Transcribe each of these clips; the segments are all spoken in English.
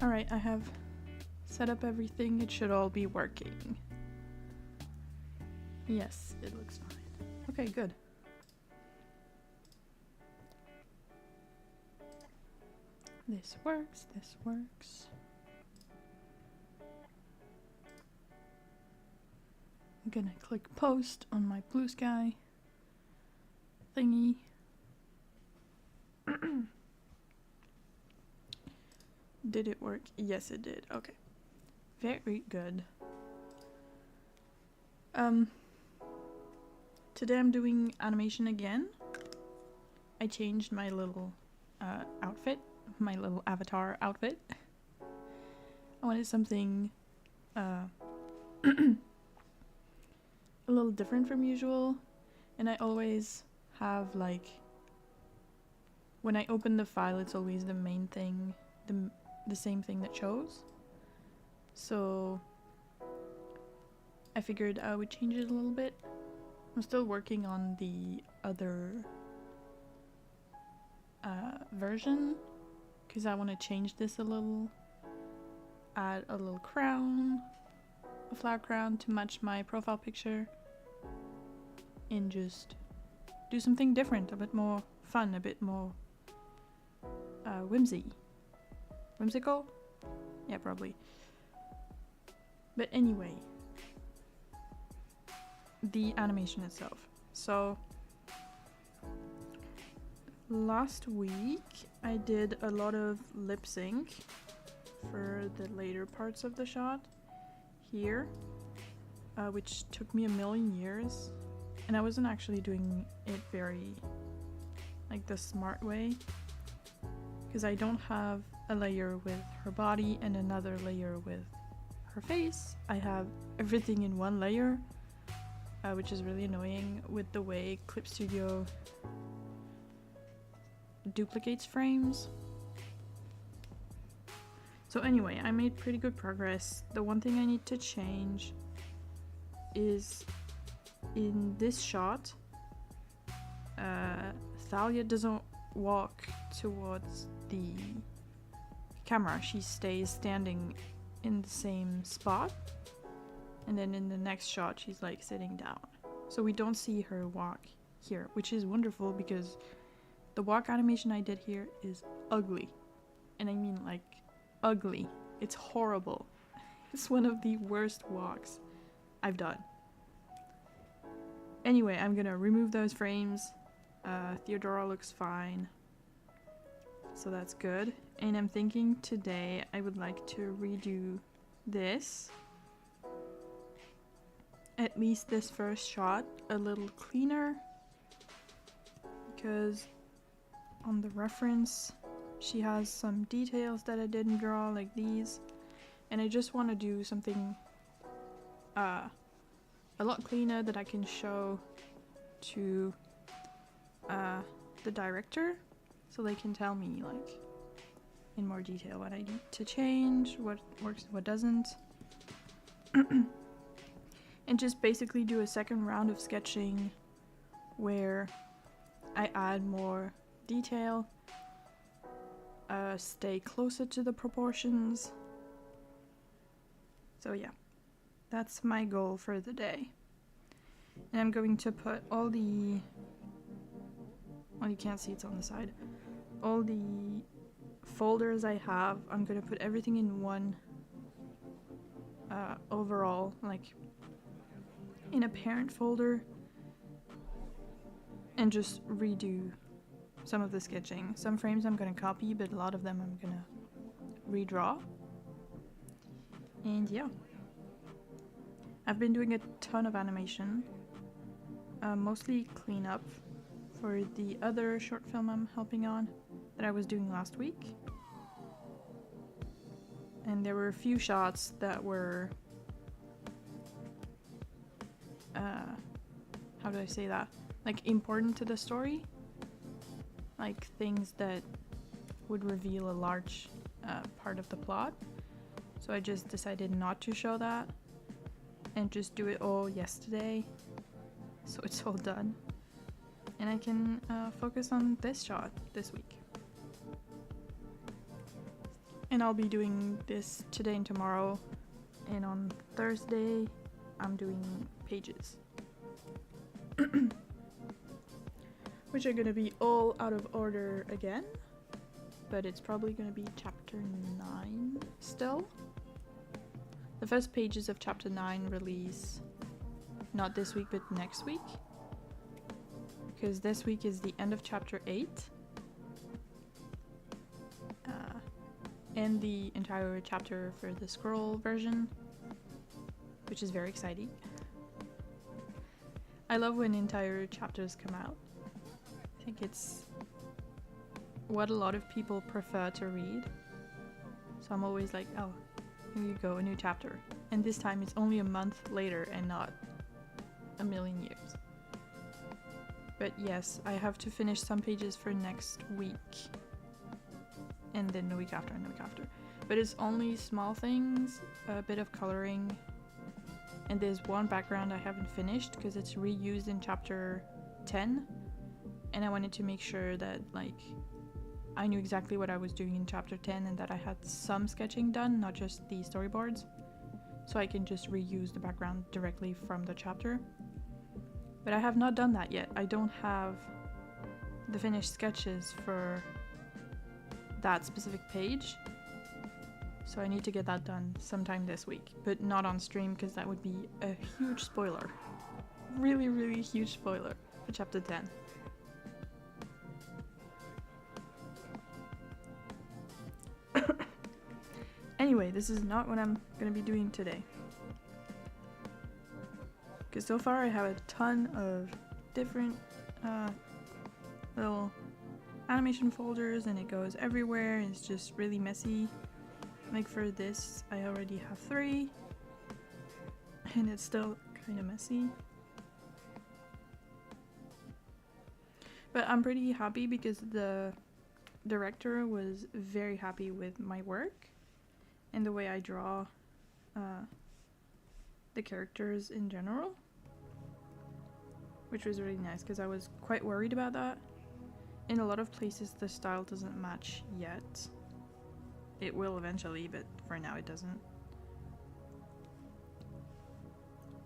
Alright, I have set up everything. It should all be working. Yes, it looks fine. Okay, good. This works, this works. I'm gonna click post on my Bluesky thingy. Did it work? Yes, it did. Okay. Very good. Today I'm doing animation again. I changed my little outfit, my little avatar outfit. I wanted something a little different from usual, and I always have like, when I open the file, it's always the main thing, the same thing that shows. So I figured I would change it a little bit. I'm still working on the other version because I want to change this a little, add a little crown, a flower crown to match my profile picture, and just do something different, a bit more fun, a bit more whimsical? Yeah, probably. But anyway, the animation itself. So last week I did a lot of lip sync for the later parts of the shot here, which took me a million years, and I wasn't actually doing it very like the smart way, because I don't have a layer with her body and another layer with her face. I have everything in one layer, which is really annoying with the way Clip Studio duplicates frames. So anyway, I made pretty good progress. The one thing I need to change is in this shot, Thalia doesn't walk towards the camera. She stays standing in the same spot, and then in the next shot she's like sitting down. So we don't see her walk here, which is wonderful because the walk animation I did here is ugly. And I mean like ugly. It's horrible. It's one of the worst walks I've done. Anyway, I'm gonna remove those frames. Theodora looks fine, so that's good. And I'm thinking today I would like to redo this, at least this first shot, a little cleaner, because on the reference she has some details that I didn't draw, like these, and I just want to do something a lot cleaner that I can show to the director, so they can tell me like in more detail what I need to change, what works, what doesn't. And just basically do a second round of sketching where I add more detail, stay closer to the proportions. So yeah, that's my goal for the day. And I'm going to put all the, well, you can't see, it's on the side, all the folders I have, I'm gonna put everything in one overall, like in a parent folder, and just redo some of the sketching. Some frames I'm gonna copy, but a lot of them I'm gonna redraw. And yeah, I've been doing a ton of animation, mostly cleanup for the other short film I'm helping on that I was doing last week. And there were a few shots that were, how do I say that? Like important to the story, like things that would reveal a large part of the plot. So I just decided not to show that and just do it all yesterday, so it's all done. And I can focus on this shot this week. And I'll be doing this today and tomorrow, and on Thursday I'm doing pages. Which are gonna be all out of order again, but it's probably gonna be chapter 9 still. The first pages of chapter 9 release not this week but next week, because this week is the end of chapter 8 and the entire chapter for the scroll version, which is very exciting. I love when entire chapters come out. I think it's what a lot of people prefer to read. So I'm always like, oh, here you go, a new chapter. And this time it's only a month later and not a million years. But yes, I have to finish some pages for next week. And then the week after and the week after. But it's only small things, a bit of coloring. And there's one background I haven't finished because it's reused in chapter 10. And I wanted to make sure that like I knew exactly what I was doing in chapter 10 and that I had some sketching done, not just the storyboards. So I can just reuse the background directly from the chapter. But I have not done that yet. I don't have the finished sketches for that specific page. So I need to get that done sometime this week, but not on stream because that would be a huge spoiler. Really, really huge spoiler for chapter 10. Anyway, this is not what I'm gonna be doing today. Because so far I have a ton of different little animation folders and it goes everywhere and it's just really messy. Like for this, I already have 3 and it's still kind of messy. But I'm pretty happy because the director was very happy with my work and the way I draw the characters in general, which was really nice because I was quite worried about that. In a lot of places the style doesn't match yet. It will eventually, but for now it doesn't.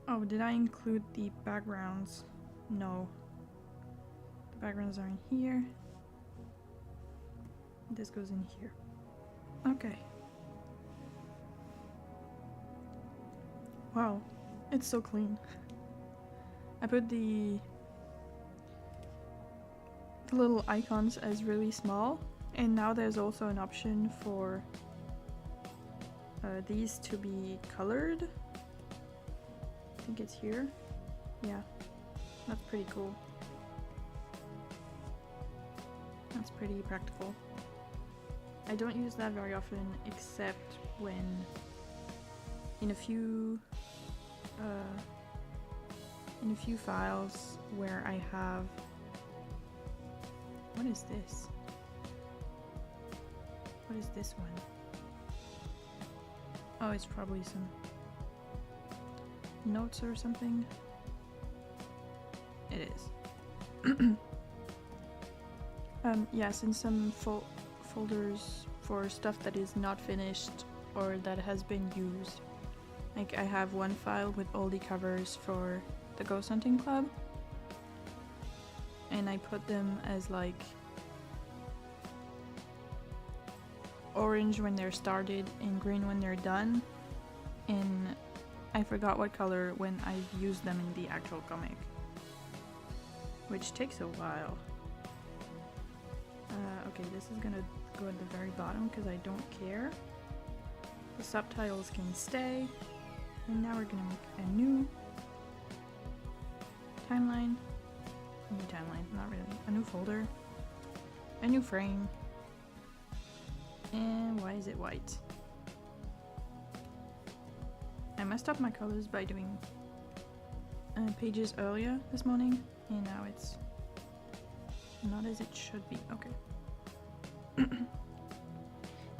Oh, did I include the backgrounds? No. The backgrounds are in here. This goes in here. Okay. Wow, it's so clean. I put the little icons as really small, and now there's also an option for these to be colored. I think it's here. Yeah, that's pretty cool. That's pretty practical. I don't use that very often except when in a few files where I have, what is this? What is this one? Oh, it's probably some notes or something. It is. Yes, in some folders for stuff that is not finished or that has been used. Like I have one file with all the covers for the Ghost Hunting Club, and I put them as like orange when they're started and green when they're done, and I forgot what color when I used them in the actual comic, which takes a while. Okay, this is gonna go at the very bottom because I don't care. The subtitles can stay, and now we're gonna make a new timeline. A new timeline, not really. A new folder. A new frame. And why is it white? I messed up my colors by doing pages earlier this morning, and now it's not as it should be. Okay.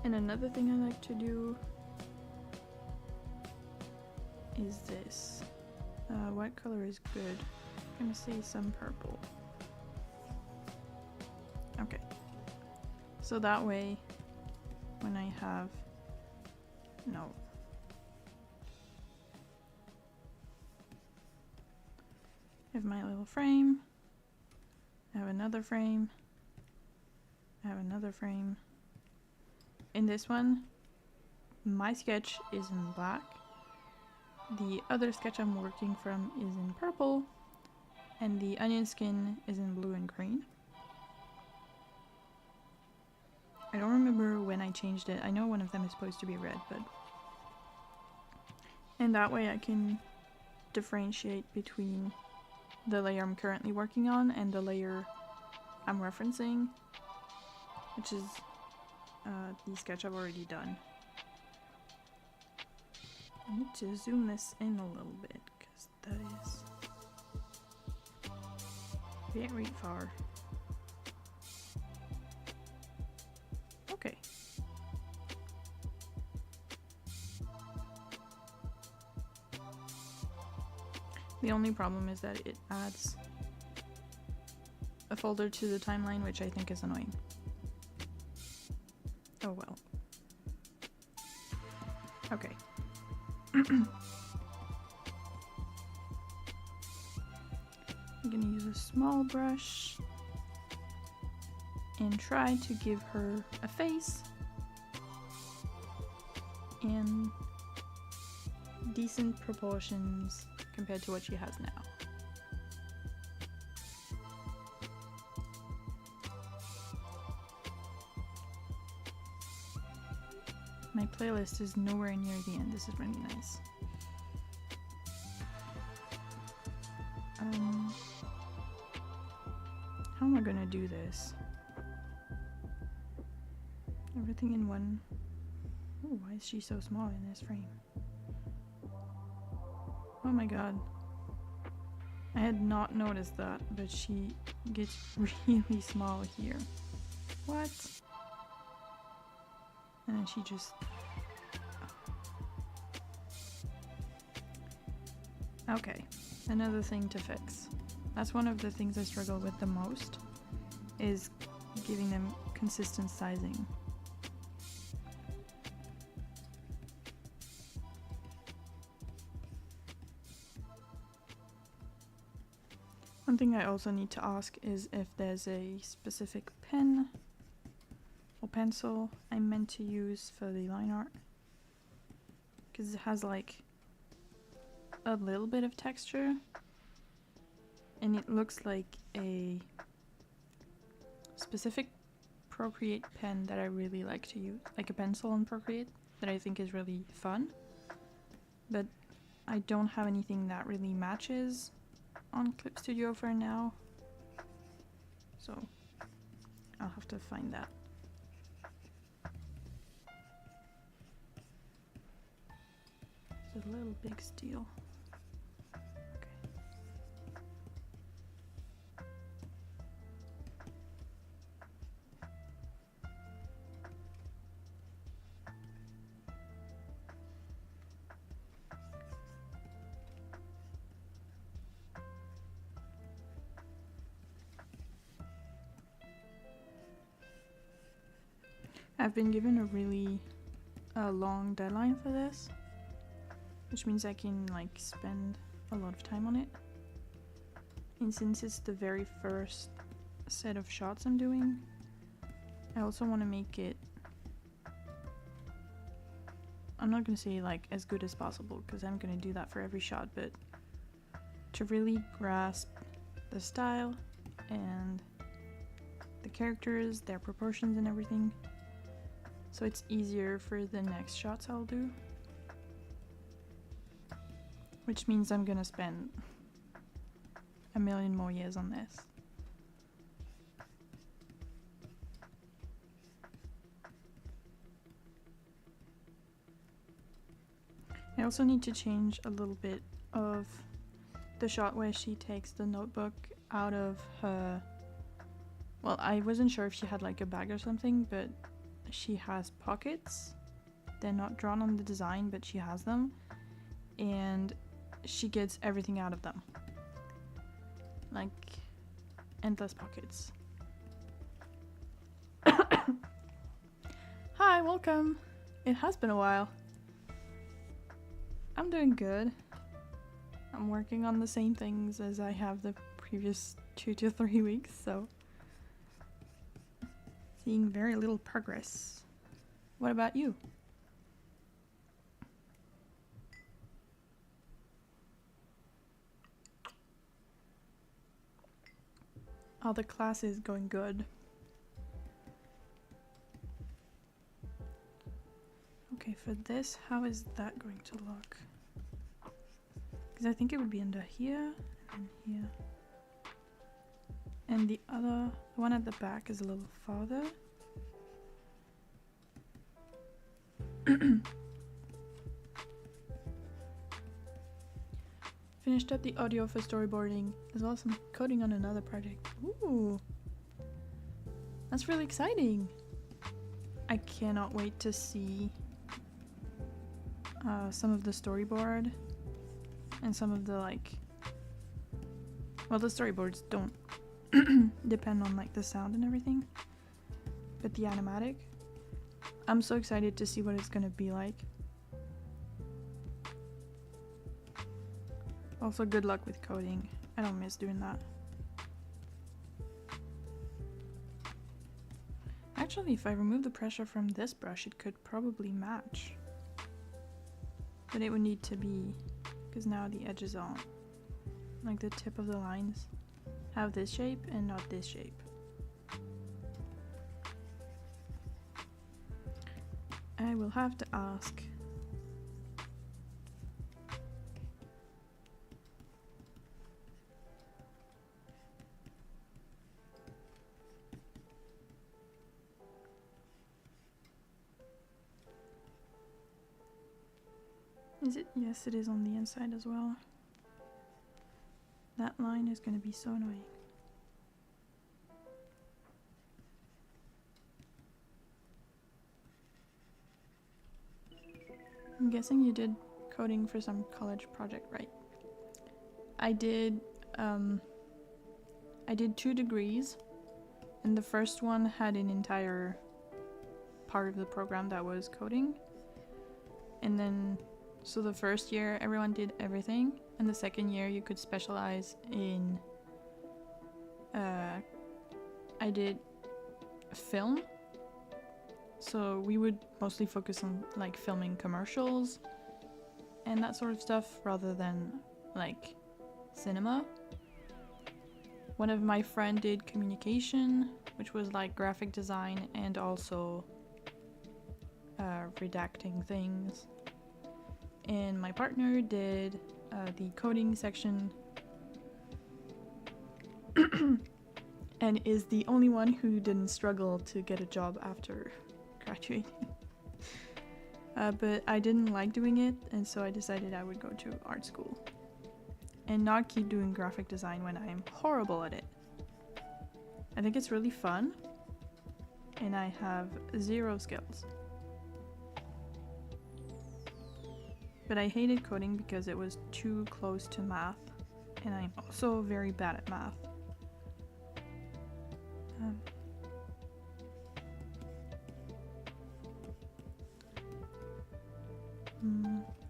And another thing I like to do is this. What color is good? I'm gonna say some purple. Okay. So that way when I have... No. I have my little frame. I have another frame. I have another frame. In this one, my sketch is in black. The other sketch I'm working from is in purple. And the onion skin is in blue and green. I don't remember when I changed it. I know one of them is supposed to be red, but... And that way I can differentiate between the layer I'm currently working on and the layer I'm referencing, which is the sketch I've already done. I need to zoom this in a little bit, because that is very far. Okay. The only problem is that it adds a folder to the timeline, which I think is annoying. Oh well. Okay. I'm gonna use a small brush and try to give her a face and decent proportions compared to what she has now. My playlist is nowhere near the end. This is really nice. How am I gonna do this? Everything in one. Oh, why is she so small in this frame? Oh my god. I had not noticed that, but she gets really small here. What? And then she just... Okay, another thing to fix. That's one of the things I struggle with the most, is giving them consistent sizing. One thing I also need to ask is if there's a specific pen or pencil I'm meant to use for the line art, because it has like a little bit of texture and it looks like a specific Procreate pen that I really like to use, like a pencil on Procreate that I think is really fun, but I don't have anything that really matches on Clip Studio for now, so I'll have to find that. It's a little big steel. I've been given a really long deadline for this, which means I can like spend a lot of time on it. And since it's the very first set of shots I'm doing, I also want to make it, I'm not going to say like as good as possible, because I'm going to do that for every shot, but to really grasp the style and the characters, their proportions and everything, so it's easier for the next shots I'll do. Which means I'm gonna spend a million more years on this. I also need to change a little bit of the shot where she takes the notebook out of her... Well, I wasn't sure if she had like a bag or something, but she has pockets. They're not drawn on the design, but she has them. And she gets everything out of them. Like, endless pockets. Hi, welcome. It has been a while. I'm doing good. I'm working on the same things as I have the previous 2 to 3 weeks, so seeing very little progress. What about you? Oh, the class is going good. Okay, for this, how is that going to look? Because I think it would be under here and here. And the one at the back is a little farther. Finished up the audio for storyboarding, as well as some coding on another project. Ooh! That's really exciting! I cannot wait to see some of the storyboard and some of the well, the storyboards don't depend on the sound and everything, but the animatic, I'm so excited to see what it's gonna be like. Also, good luck with coding. I don't miss doing that. Actually, if I remove the pressure from this brush, it could probably match. But it would need to be, because now the edges on, the tip of the lines, have this shape and not this shape. I will have to ask. Is it? Yes, it is on the inside as well. That line is going to be so annoying. I'm guessing you did coding for some college project, right? I did 2 degrees, and the first one had an entire part of the program that was coding. And then, so the first year everyone did everything, and the second year you could specialize in, I did film. So we would mostly focus on filming commercials and that sort of stuff rather than cinema. One of my friend did communication, which was graphic design and also redacting things. And my partner did the coding section and is the only one who didn't struggle to get a job after graduating. But I didn't like doing it, and so I decided I would go to art school and not keep doing graphic design when I am horrible at it. I think it's really fun, and I have 0 skills. But I hated coding because it was too close to math, and I'm also very bad at math.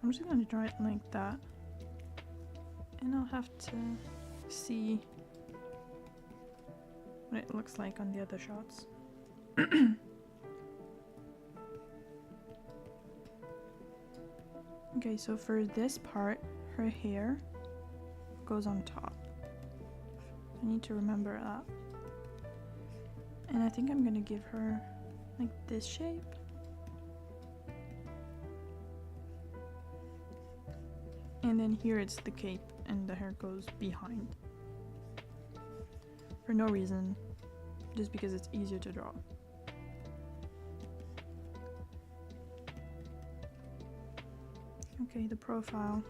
I'm just gonna draw it like that, and I'll have to see what it looks like on the other shots. Okay, so for this part, her hair goes on top. I need to remember that. And I think I'm gonna give her this shape. And then here it's the cape and the hair goes behind. For no reason, just because it's easier to draw. Okay, the profile.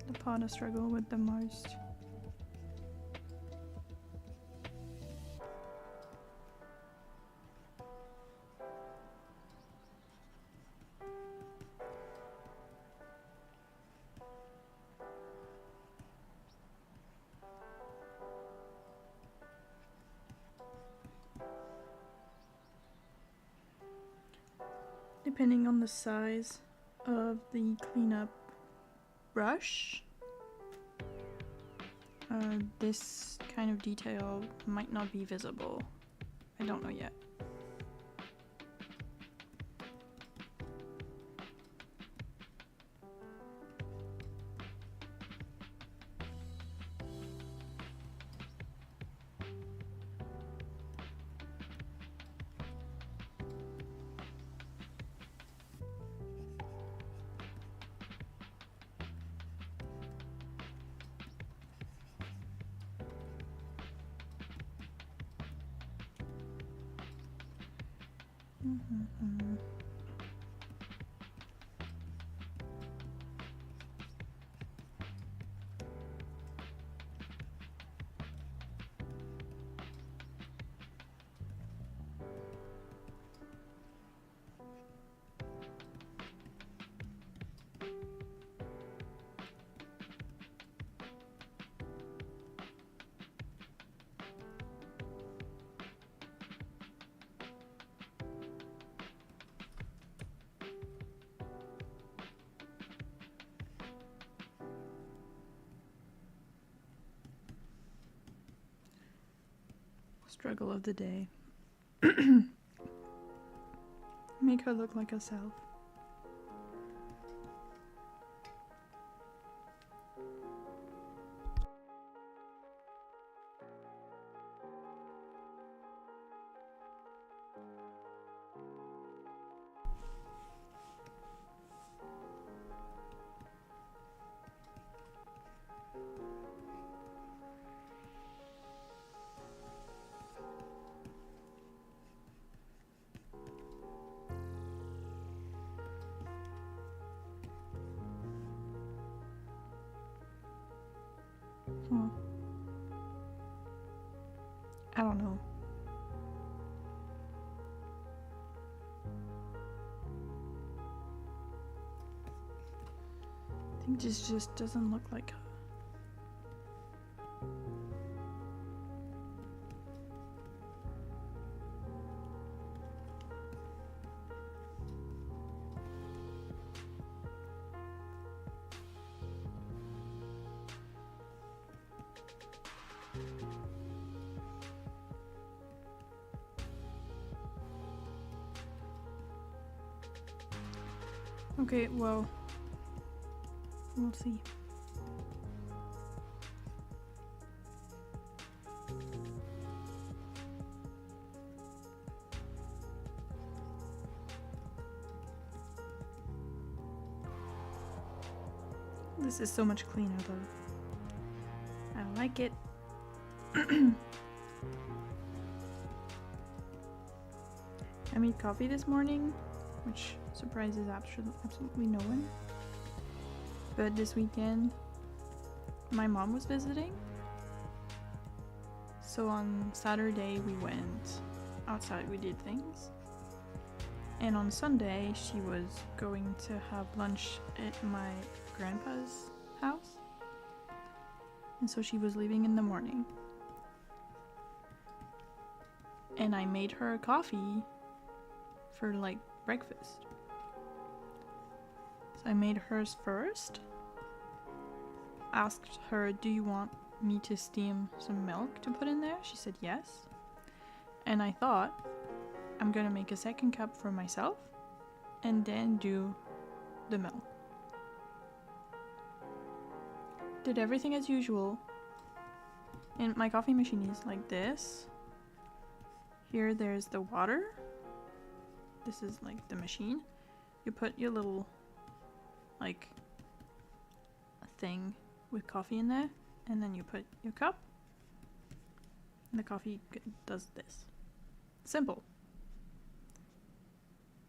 The part I struggle with the most. depending on the size of the cleanup brush, this kind of detail might not be visible. I don't know yet. Struggle of the day. Make her look like herself. I don't know. I think this just doesn't look like her. Okay, well, we'll see. This is so much cleaner though. I like it. I made coffee this morning, which surprises absolutely no one. But this weekend, my mom was visiting. So on Saturday we went outside, we did things. And on Sunday she was going to have lunch at my grandpa's house. And so she was leaving in the morning. And I made her a coffee for like breakfast. So I made hers first. Asked her, do you want me to steam some milk to put in there? She said yes. And I thought, I'm gonna make a second cup for myself and then do the milk. Did everything as usual. And my coffee machine is like this. Here there's the water. This is like the machine. You put your little like thing with coffee in there, and then you put your cup, and the coffee does this. Simple.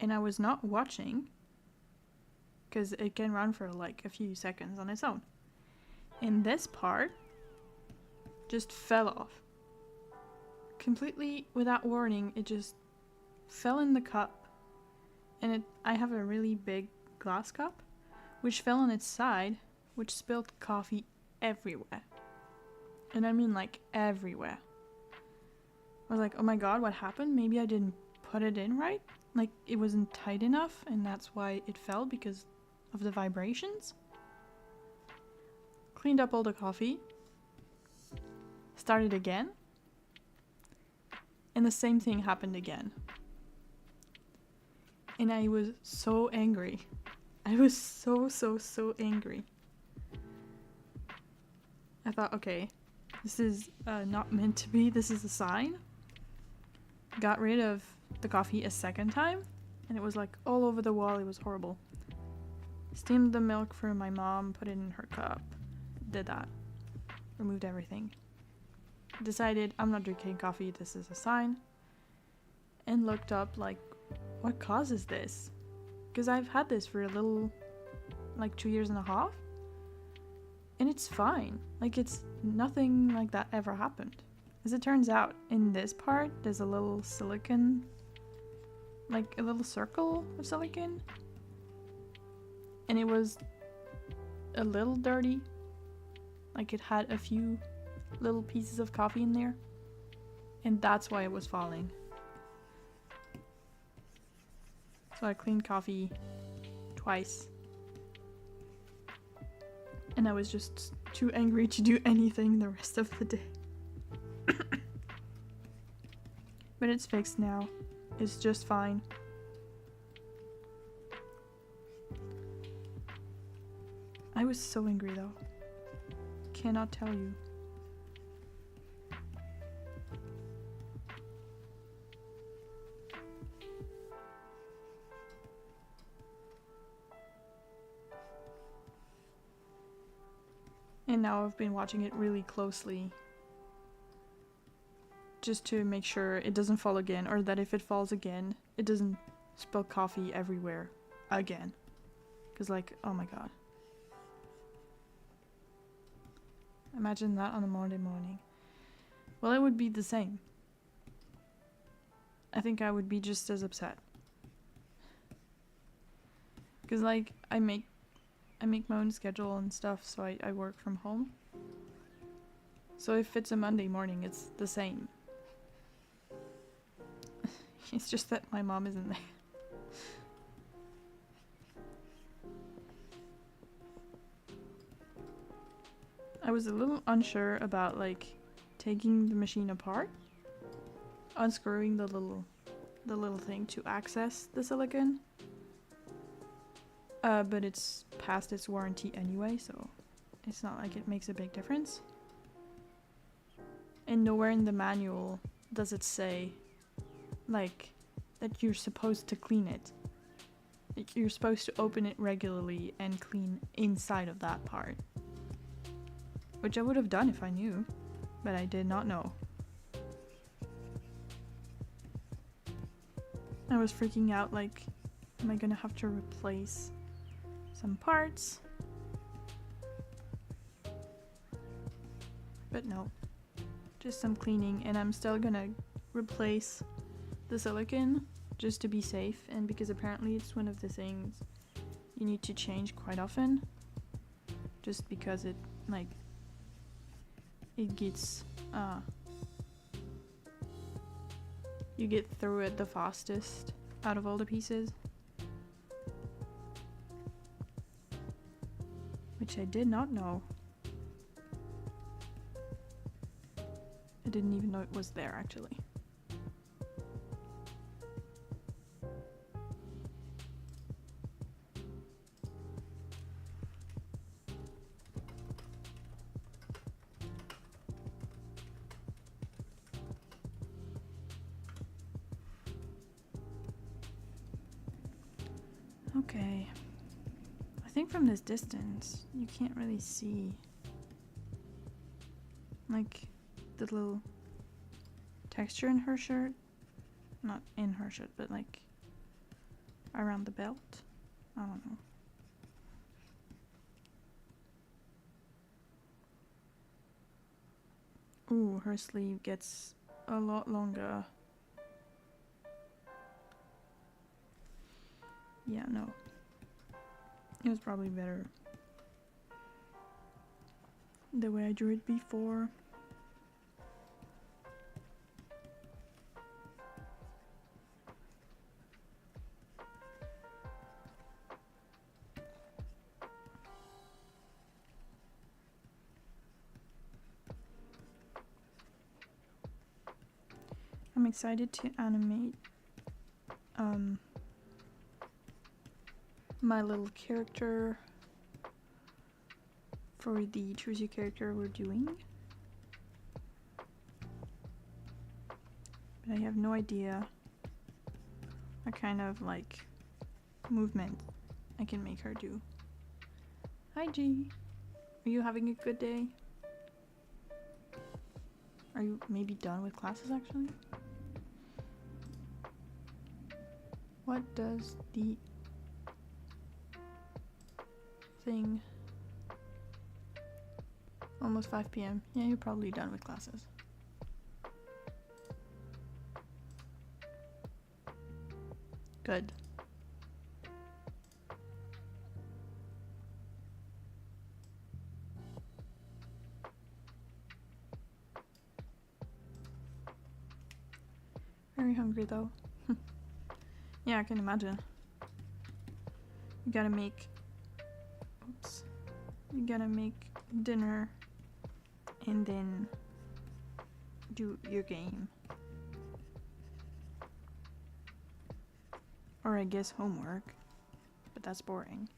And I was not watching because it can run for like a few seconds on its own. And this part just fell off. Completely without warning, it just fell in the cup. And I have a really big glass cup, which fell on its side, which spilled coffee everywhere. And I mean like everywhere. I was like, oh my god, what happened? Maybe I didn't put it in right. Like, it wasn't tight enough, and that's why it fell, because of the vibrations. Cleaned up all the coffee. Started again. And the same thing happened again. And I was so angry. I was so angry. I thought, okay, this is not meant to be. This is a sign. Got rid of the coffee a second time, and it was like all over the wall. It was horrible. Steamed the milk for my mom, put it in her cup. Did that. Removed everything. Decided I'm not drinking coffee, this is a sign. And looked up, like, what causes this? Because I've had this for a little, like 2.5 years. And it's fine. Like, it's nothing like that ever happened. As it turns out, in this part, there's a little silicone, like a little circle of silicone. And it was a little dirty. Like, it had a few little pieces of coffee in there. And that's why it was falling. So I cleaned coffee twice. And I was just too angry to do anything the rest of the day. But it's fixed now. It's just fine. I was so angry though. Cannot tell you. And now I've been watching it really closely. Just to make sure it doesn't fall again, or that if it falls again, it doesn't spill coffee everywhere again. Because, like, oh my god. Imagine that on a Monday morning. Well, it would be the same. I think I would be just as upset. Because, like, I make my own schedule and stuff, so I work from home. So if it's a Monday morning, it's the same. It's just that my mom isn't there. I was a little unsure about, like, taking the machine apart, unscrewing the little thing to access the silicone. But it's past its warranty anyway, so it's not like it makes a big difference. And nowhere in the manual does it say, like, that you're supposed to clean it. Like, you're supposed to open it regularly and clean inside of that part. Which I would have done if I knew, but I did not know. I was freaking out, like, am I gonna have to replace some parts? But no, just some cleaning, and I'm still gonna replace the silicone just to be safe, and because apparently it's one of the things you need to change quite often, just because it, like, it gets you get through it the fastest out of all the pieces, which I did not know. I didn't even know it was there, actually. Okay. I think from this distance, you can't really see, like, the little texture in her shirt. Not in her shirt, but, like, around the belt. I don't know. Ooh, her sleeve gets a lot longer. Yeah, no. It was probably better the way I drew it before. I'm excited to animate my little character for the choose your character we're doing. But I have no idea what kind of like movement I can make her do. Hi G, are you having a good day? Are you maybe done with classes actually? What does the thing... Almost 5 p.m. Yeah, you're probably done with classes. Good. Very hungry though. Yeah, I can imagine. You gotta make... Oops. You gotta make dinner and then do your game. Or I guess homework. But that's boring.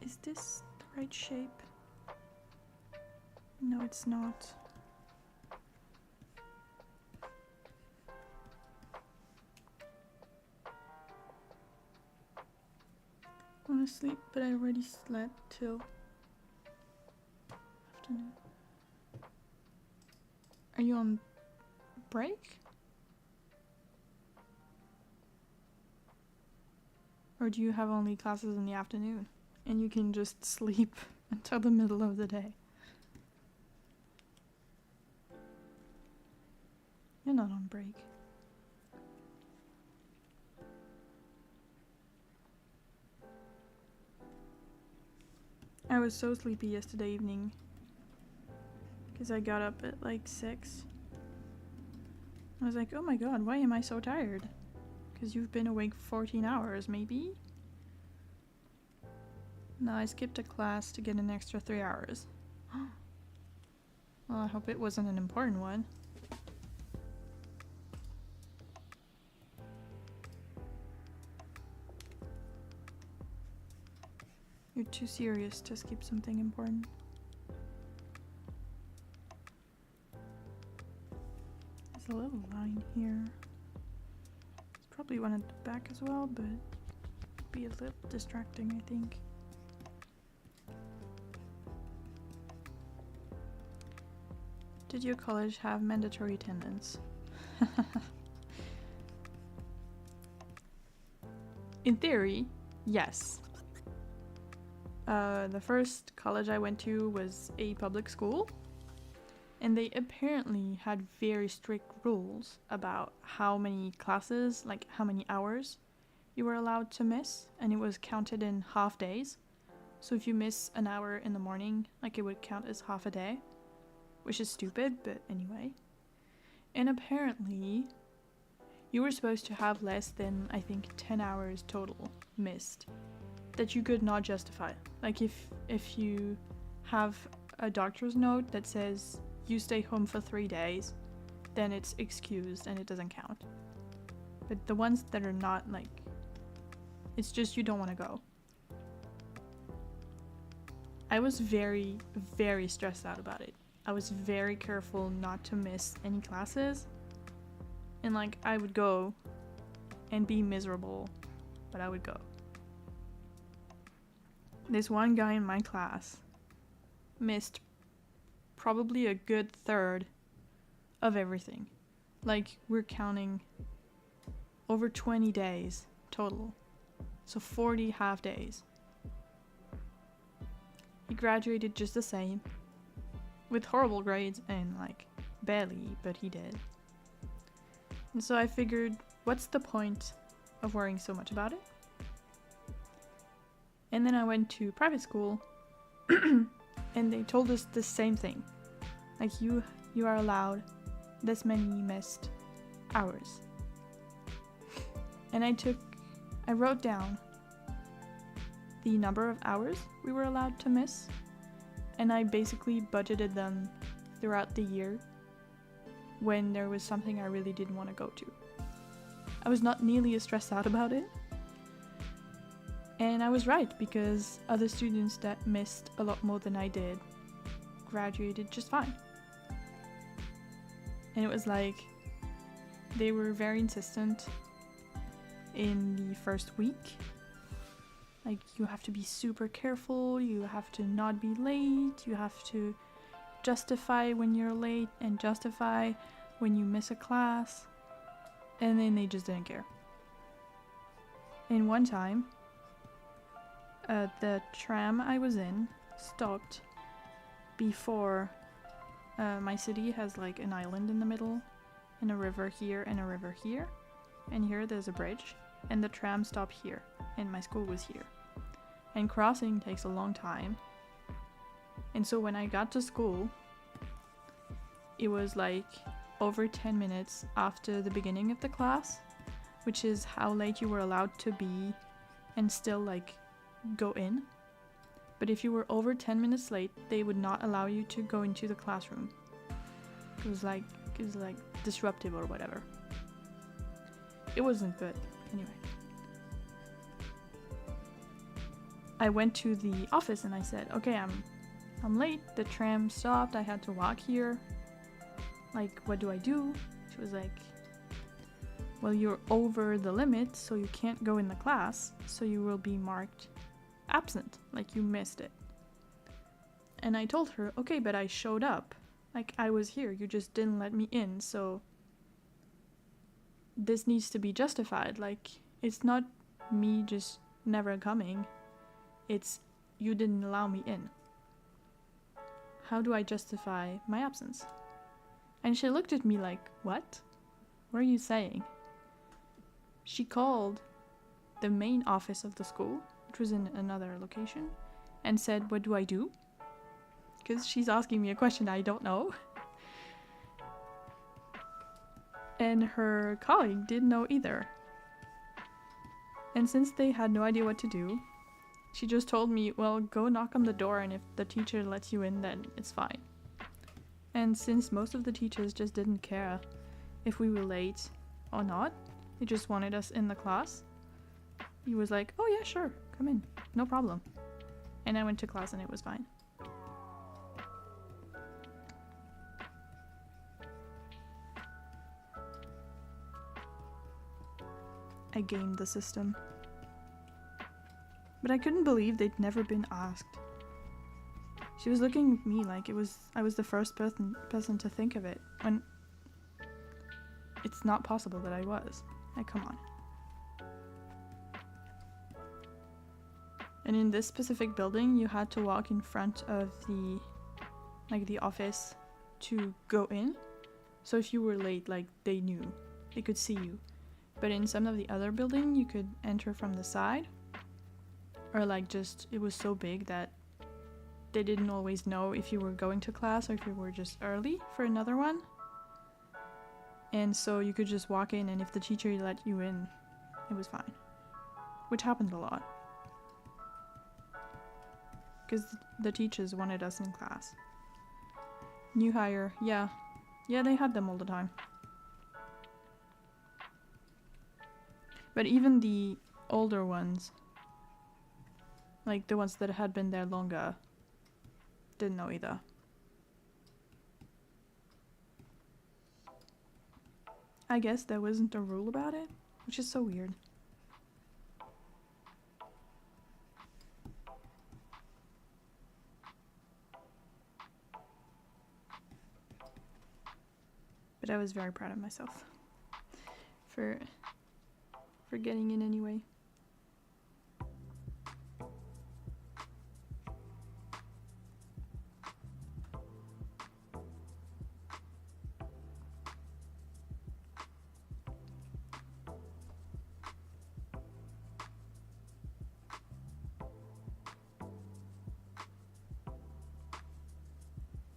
Is this the right shape? No, it's not. I want to sleep, but I already slept till afternoon. Are you on break? Or do you have only classes in the afternoon? And you can just sleep until the middle of the day? You're not on break. I was so sleepy yesterday evening because I got up at like 6. I was like, oh my god, why am I so tired? Because you've been awake 14 hours, maybe? No, I skipped a class to get an extra 3 hours. Well, I hope it wasn't an important one. You're too serious to skip something important. There's a little line here. There's probably one at the back as well, but it'd be a little distracting, I think. Did your college have mandatory attendance? In theory, yes. The first college I went to was a public school, and they apparently had very strict rules about how many classes, like how many hours you were allowed to miss, and it was counted in half days. So if you miss an hour in the morning, like it would count as half a day, which is stupid, but anyway. And apparently you were supposed to have less than, I think, 10 hours total missed that you could not justify. Like if you have a doctor's note that says you stay home for 3 days, then it's excused and it doesn't count. But the ones that are not, like, it's just you don't want to go. I was very, very stressed out about it. I was very careful not to miss any classes. And like, I would go and be miserable, but I would go. This one guy in my class missed probably a good third of everything. Like, we're counting over 20 days total. So 40 half days. He graduated just the same, with horrible grades and like barely, but he did. And so I figured, what's the point of worrying so much about it? And then I went to private school and they told us the same thing. Like you are allowed this many missed hours. And I wrote down the number of hours we were allowed to miss, and I basically budgeted them throughout the year when there was something I really didn't want to go to. I was not nearly as stressed out about it. And I was right, because other students that missed a lot more than I did graduated just fine. And it was like, they were very insistent in the first week. Like, you have to be super careful, you have to not be late, you have to justify when you're late and justify when you miss a class. And then they just didn't care. And one time, the tram I was in stopped before my city has like an island in the middle and a river here and a river here, and here there's a bridge, and the tram stopped here and my school was here, and crossing takes a long time. And so when I got to school, it was like over 10 minutes after the beginning of the class, which is how late you were allowed to be and still like go in. But if you were over 10 minutes late, they would not allow you to go into the classroom. It was like disruptive or whatever. It wasn't good. Anyway, I went to the office and I said, okay, I'm late, the tram stopped, I had to walk here. Like, what do I do? She was like, well, you're over the limit, so you can't go in the class, so you will be marked absent, like you missed it. And I told her, okay, but I showed up. Like, I was here, you just didn't let me in, so this needs to be justified. Like, it's not me just never coming, it's you didn't allow me in. How do I justify my absence? And she looked at me like, what? What are you saying? She called the main office of the school, which was in another location, and said, what do I do? Because she's asking me a question I don't know. And her colleague didn't know either. And since they had no idea what to do, she just told me, well, go knock on the door, and if the teacher lets you in, then it's fine. And since most of the teachers just didn't care if we were late or not, they just wanted us in the class, he was like, oh yeah, sure, come in, no problem. And I went to class and it was fine. I gamed the system. But I couldn't believe they'd never been asked. She was looking at me like I was the first person to think of it, when it's not possible that I was. Like, come on. And in this specific building, you had to walk in front of the office to go in. So if you were late, like, they knew. They could see you. But in some of the other building, you could enter from the side. Or like just, it was so big that they didn't always know if you were going to class or if you were just early for another one. And so you could just walk in, and if the teacher let you in, it was fine. Which happened a lot. Because the teachers wanted us in class. New hire, yeah. Yeah, they had them all the time. But even the older ones, like the ones that had been there longer, didn't know either. I guess there wasn't a rule about it, which is so weird. But I was very proud of myself for getting in anyway.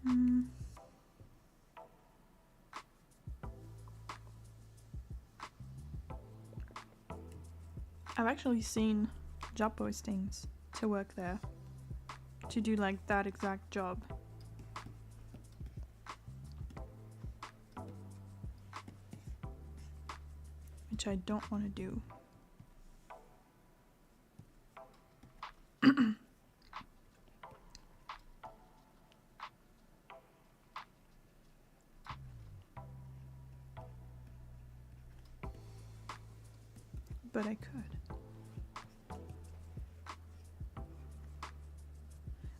Hmm. I've actually seen job postings to work there, to do like that exact job. Which I don't want to do. But I could.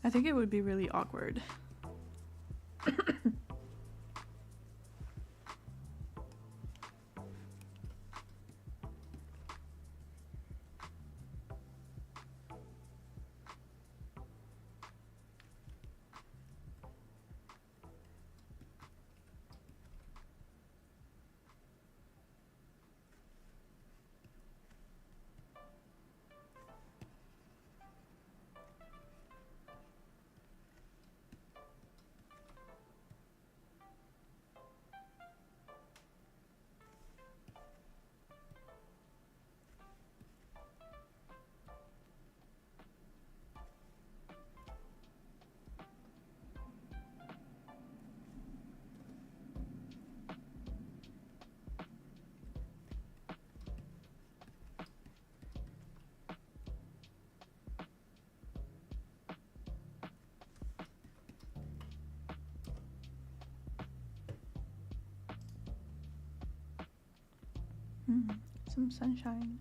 I think it would be really awkward. Some sunshine.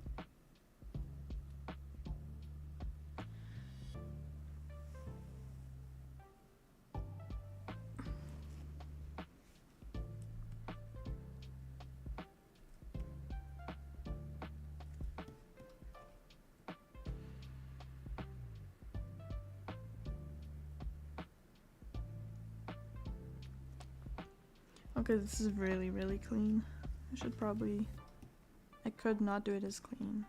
Okay, this is really, really clean. I should probably... I could not do it as clean.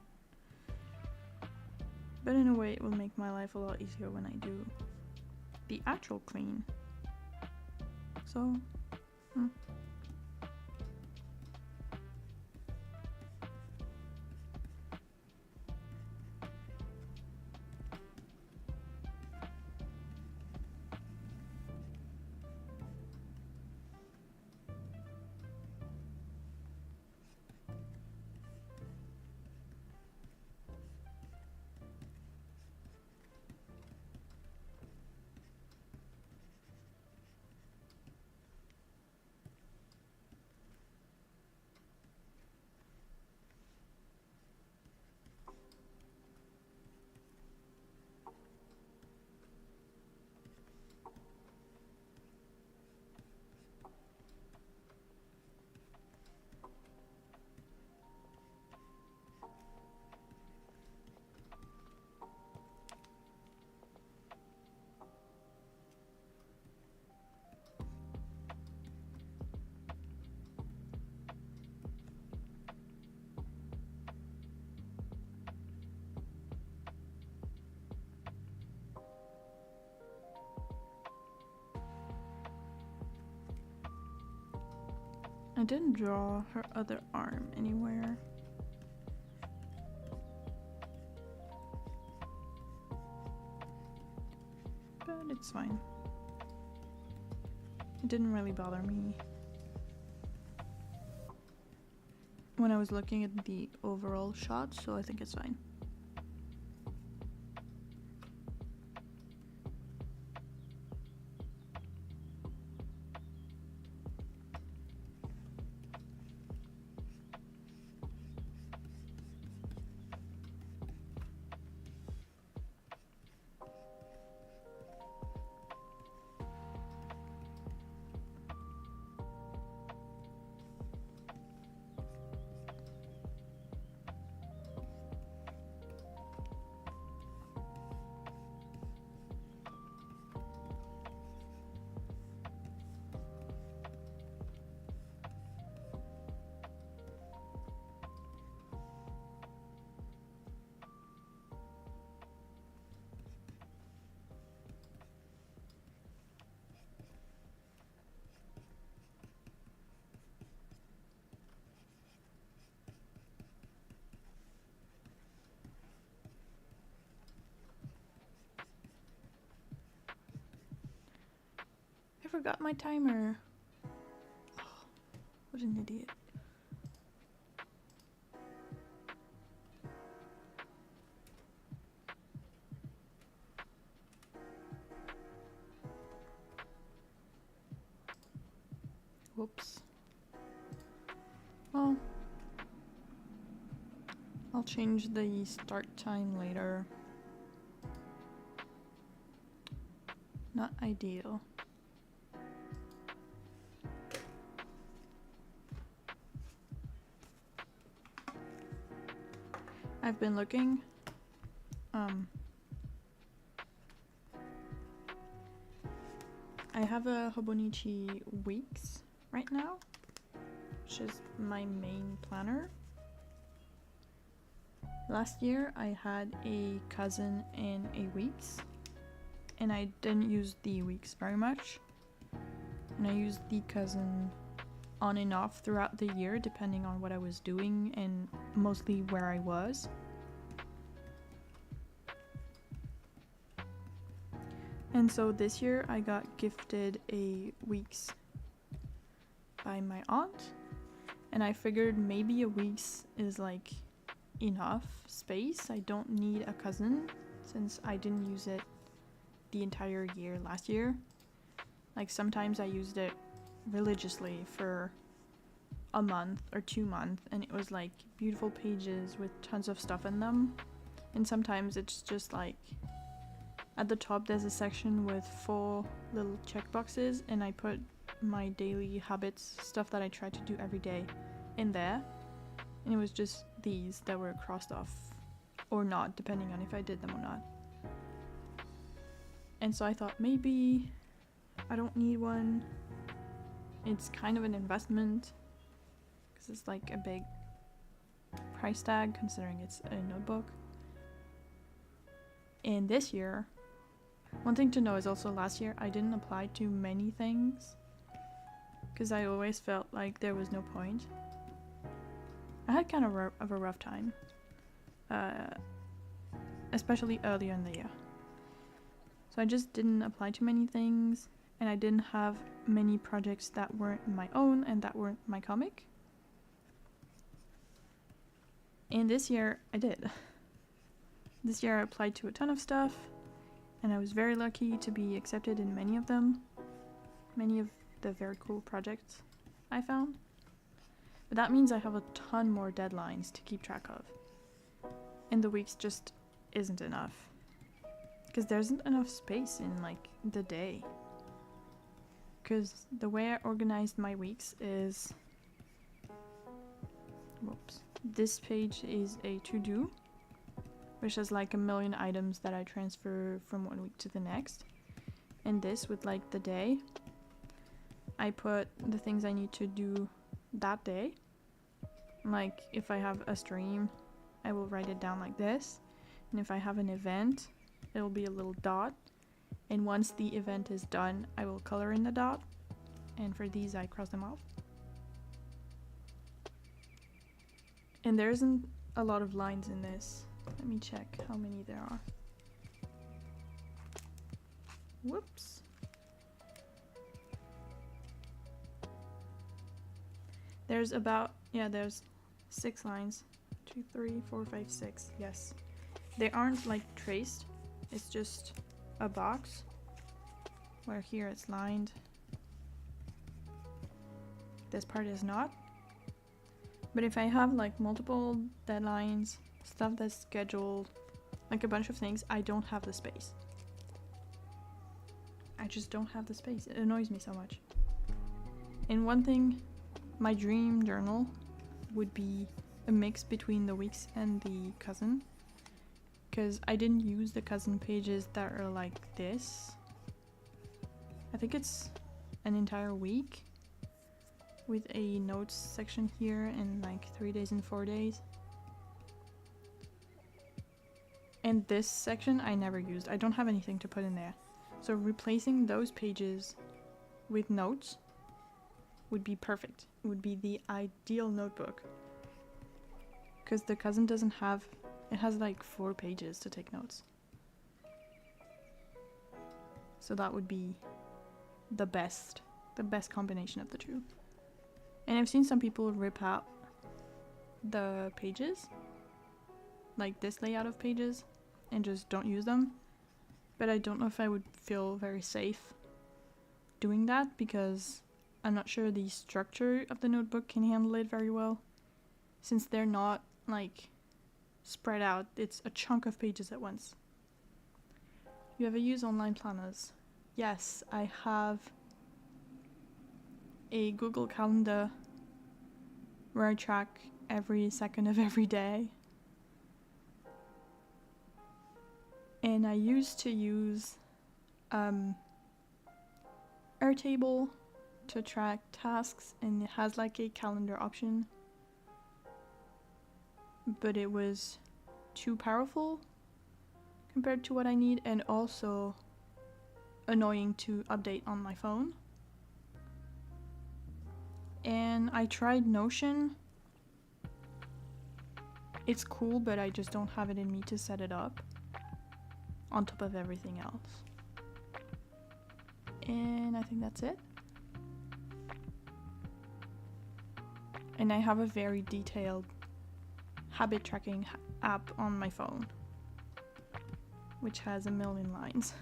But in a way, it will make my life a lot easier when I do the actual clean. So, I didn't draw her other arm anywhere. But it's fine. It didn't really bother me when I was looking at the overall shot, so I think it's fine. I forgot my timer. Oh, what an idiot. Whoops. Well, I'll change the start time later. Not ideal. I've been looking. I have a Hobonichi Weeks right now, which is my main planner. Last year I had a cousin and a weeks, and I didn't use the weeks very much. And I used the cousin on and off throughout the year depending on what I was doing and mostly where I was. And so this year I got gifted a weeks by my aunt, and I figured maybe a weeks is like enough space. I don't need a cousin since I didn't use it the entire year last year. Like sometimes I used it religiously for a month or 2 months, and it was like beautiful pages with tons of stuff in them. And sometimes it's just like at the top there's a section with 4 little checkboxes, and I put my daily habits, stuff that I try to do every day, in there. And it was just these that were crossed off or not, depending on if I did them or not. And so I thought maybe I don't need one. It's kind of an investment because it's like a big price tag considering it's a notebook. And this year, one thing to know is also last year I didn't apply to many things because I always felt like there was no point. I had kind of a rough time, especially earlier in the year. So I just didn't apply to many things, and I didn't have many projects that weren't my own and that weren't my comic. And this year I did. This year I applied to a ton of stuff, and I was very lucky to be accepted in many of them. Many of the very cool projects I found. But that means I have a ton more deadlines to keep track of. And the weeks just isn't enough. Because there isn't enough space in like the day. Because the way I organized my weeks is... Whoops. This page is a to-do, which has like a million items that I transfer from one week to the next. And this with like the day, I put the things I need to do that day. Like if I have a stream, I will write it down like this. And if I have an event, it'll be a little dot. And once the event is done, I will color in the dot. And for these, I cross them off. And there isn't a lot of lines in this. Let me check how many there are. Whoops. There's about, there's 6 lines. 2, 3, 4, 5, 6. Yes. They aren't like traced. It's just a box where here it's lined. This part is not. But if I have like multiple deadlines, stuff that's scheduled, like a bunch of things, I don't have the space. I just don't have the space. It annoys me so much. And one thing, my dream journal would be a mix between the weeks and the cousin. Because I didn't use the cousin pages that are like this. I think it's an entire week with a notes section here and like 3 days and 4 days. And this section I never used. I don't have anything to put in there. So replacing those pages with notes would be perfect. It would be the ideal notebook. Because the cousin doesn't have, it has like 4 pages to take notes. So that would be the best combination of the two. And I've seen some people rip out the pages, like this layout of pages, and just don't use them. But I don't know if I would feel very safe doing that, because I'm not sure the structure of the notebook can handle it very well. Since they're not like spread out, it's a chunk of pages at once. You ever use online planners? Yes, I have a Google Calendar where I track every second of every day. And I used to use Airtable to track tasks, and it has like a calendar option. But it was too powerful compared to what I need, and also annoying to update on my phone. And I tried Notion. It's cool, but I just don't have it in me to set it up on top of everything else. And I think that's it. And I have a very detailed habit tracking app on my phone, which has 1,000,000 lines.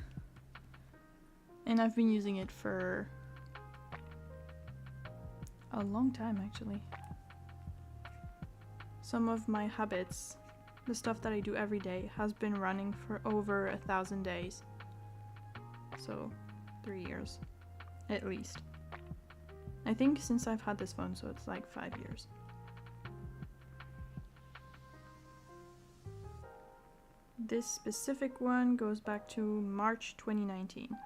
And I've been using it for a long time, actually. Some of my habits, the stuff that I do every day, has been running for over 1,000 days. So 3 years, at least. I think since I've had this phone, so it's like 5 years. This specific one goes back to March 2019.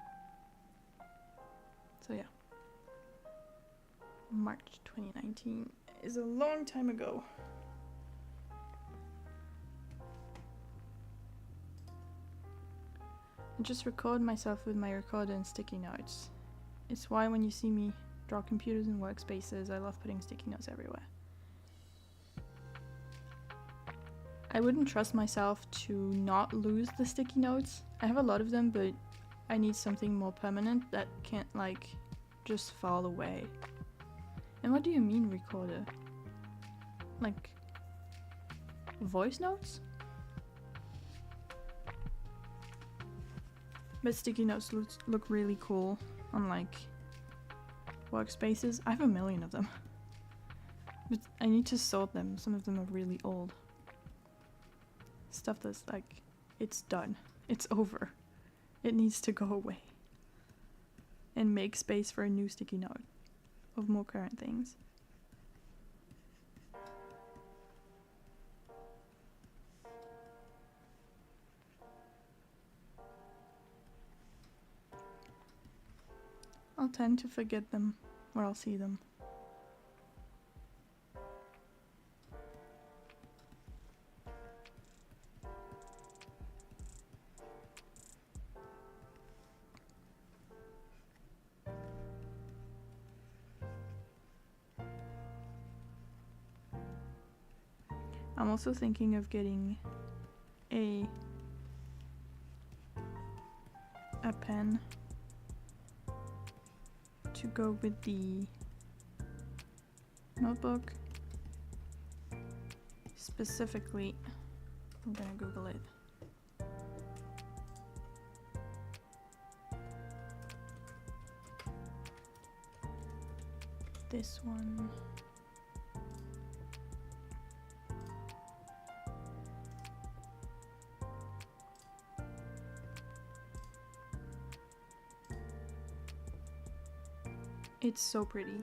So yeah. March 2019 is a long time ago. I just record myself with my recorder and sticky notes. It's why when you see me draw computers and workspaces, I love putting sticky notes everywhere. I wouldn't trust myself to not lose the sticky notes. I have a lot of them, but I need something more permanent that can't like just fall away. And what do you mean recorder? Like voice notes? But sticky notes look really cool on like workspaces. I have 1,000,000 of them. But I need to sort them. Some of them are really old. Stuff that's like, it's done. It's over. It needs to go away. And make space for a new sticky note of more current things. I'll tend to forget them, or I'll see them. I'm also thinking of getting a pen to go with the notebook. Specifically, I'm gonna Google it. This one. It's so pretty.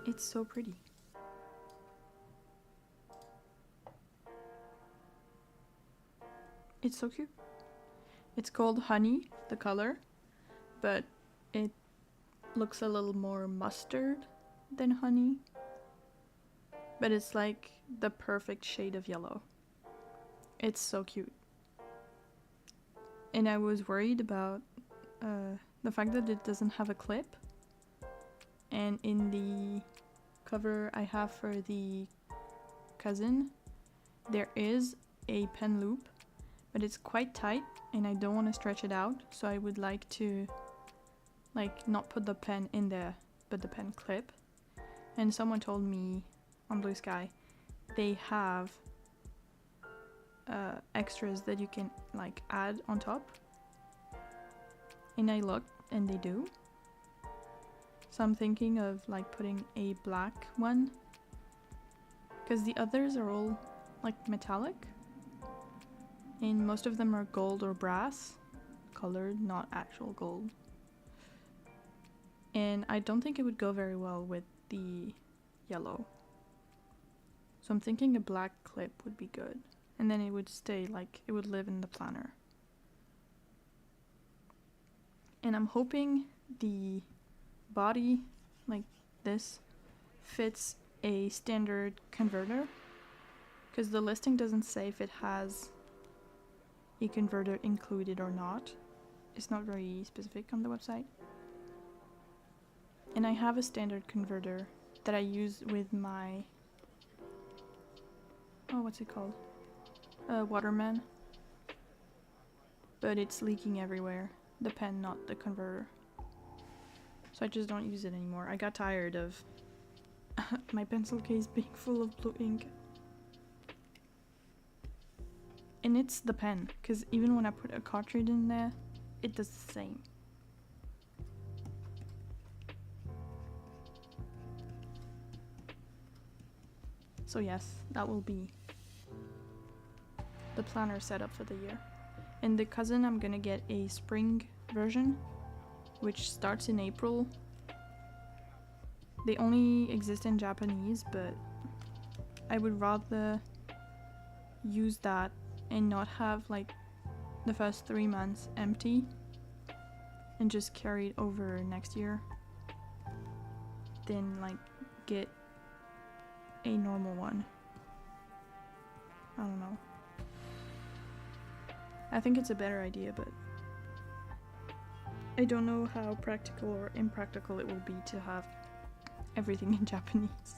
It's so pretty. It's so cute. It's called Honey, the color, but it looks a little more mustard than honey. But it's like the perfect shade of yellow. It's so cute. And I was worried about the fact that it doesn't have a clip. And in the cover I have for the cousin, there is a pen loop, but it's quite tight and I don't want to stretch it out, so I would like to like not put the pen in there, but the pen clip. And someone told me on Bluesky they have extras that you can like add on top. And I looked and they do. So I'm thinking of like putting a black one, because the others are all like metallic and most of them are gold or brass colored, not actual gold. And I don't think it would go very well with the yellow. So I'm thinking a black clip would be good. And then it would stay, like, it would live in the planner. And I'm hoping the body, like this, fits a standard converter. Because the listing doesn't say if it has a converter included or not. It's not very specific on the website. And I have a standard converter that I use with my, oh, what's it called? Waterman. But it's leaking everywhere. The pen, not the converter. So I just don't use it anymore. I got tired of my pencil case being full of blue ink. And it's the pen, because even when I put a cartridge in there, it does the same. So yes, that will be the planner setup for the year. And the cousin, I'm gonna get a spring version, which starts in April. They only exist in Japanese, but I would rather use that and not have like the first 3 months empty and just carry it over next year than like get a normal one. I don't know. I think it's a better idea, but I don't know how practical or impractical it will be to have everything in Japanese.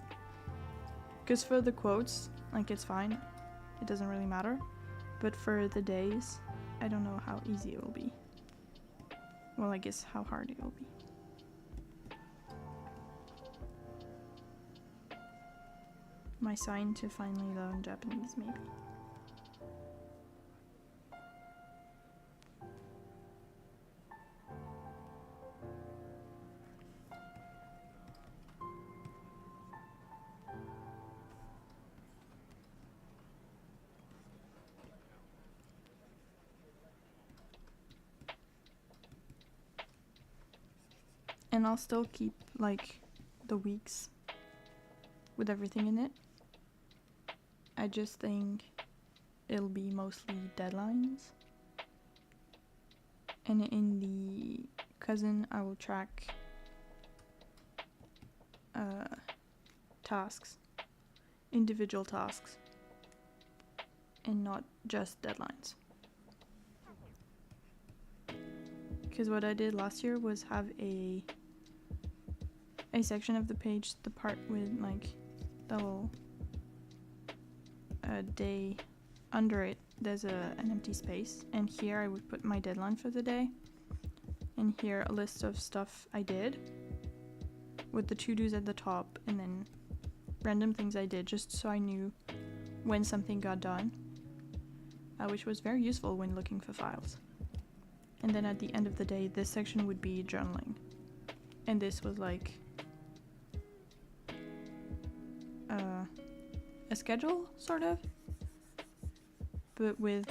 Because for the quotes, like, it's fine. It doesn't really matter. But for the days, I don't know how easy it will be. Well, I guess how hard it will be. My sign to finally learn Japanese, maybe. And I'll still keep, like, the weeks with everything in it. I just think it'll be mostly deadlines. And in the cousin, I will track tasks, individual tasks, and not just deadlines. Because what I did last year was have a section of the page, the part with like the little day under it, there's an empty space, and here I would put my deadline for the day, and here a list of stuff I did with the to-dos at the top, and then random things I did just so I knew when something got done, which was very useful when looking for files. And then at the end of the day, this section would be journaling, and this was like a schedule, sort of, but with,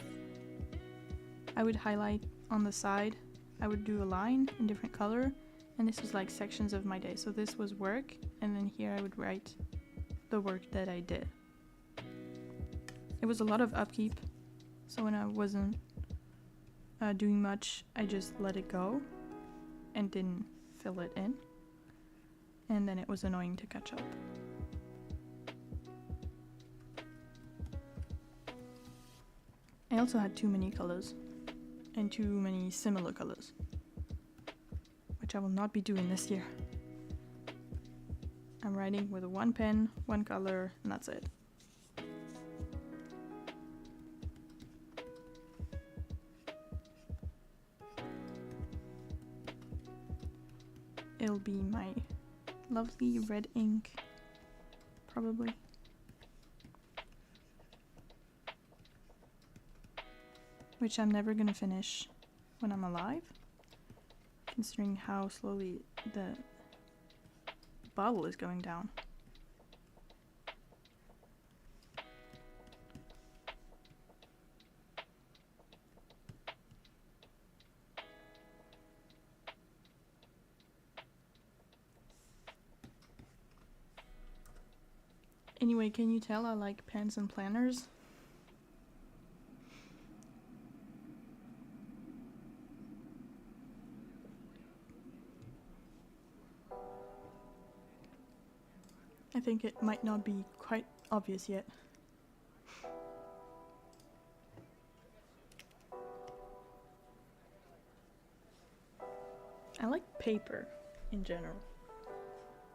I would highlight on the side, I would do a line in different color, and this was like sections of my day. So this was work, and then here I would write the work that I did. It was a lot of upkeep, so when I wasn't doing much, I just let it go and didn't fill it in, and then it was annoying to catch up. I also had too many colors and too many similar colors, which I will not be doing this year. I'm writing with one pen, one color, and that's it. it'll be my lovely red ink, probably. Which I'm never gonna finish when I'm alive, considering how slowly the bottle is going down. Anyway, can you tell I like pens and planners? I think it might not be quite obvious yet. I like paper in general,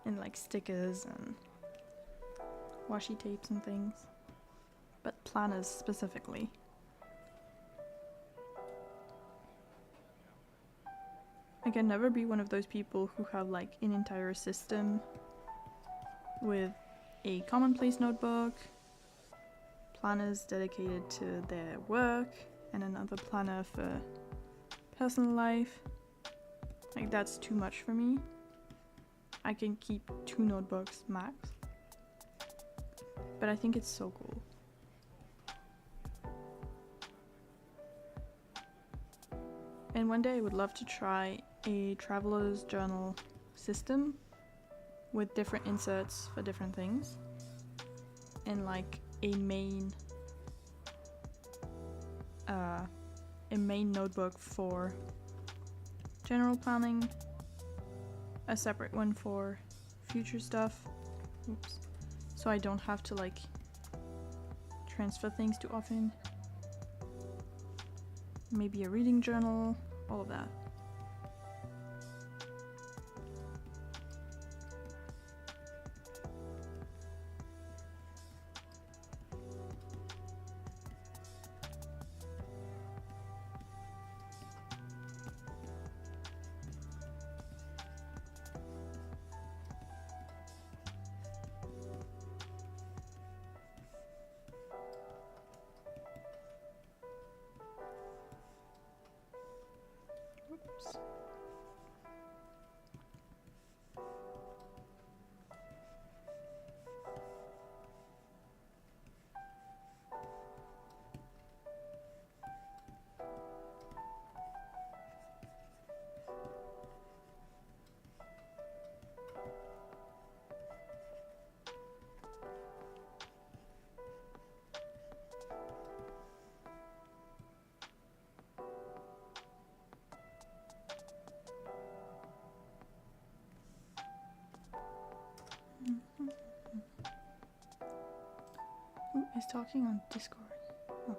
and like stickers and washi tapes and things, but planners specifically. I can never be one of those people who have like an entire system with a commonplace notebook, planners dedicated to their work, and another planner for personal life. Like, that's too much for me. I can keep 2 notebooks max, but I think it's so cool. And one day I would love to try a traveler's journal system with different inserts for different things, and like a main notebook for general planning, a separate one for future stuff. Oops. So I don't have to like transfer things too often. Maybe a reading journal, all of that. Oops. Who is talking on Discord? Oh.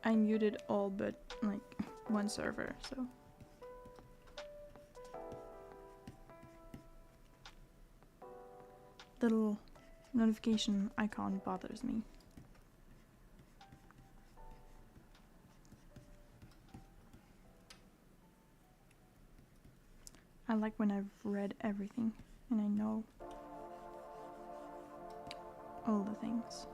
I muted all but like one server, so. The little notification icon bothers me. I like when I've read everything and I know all the things.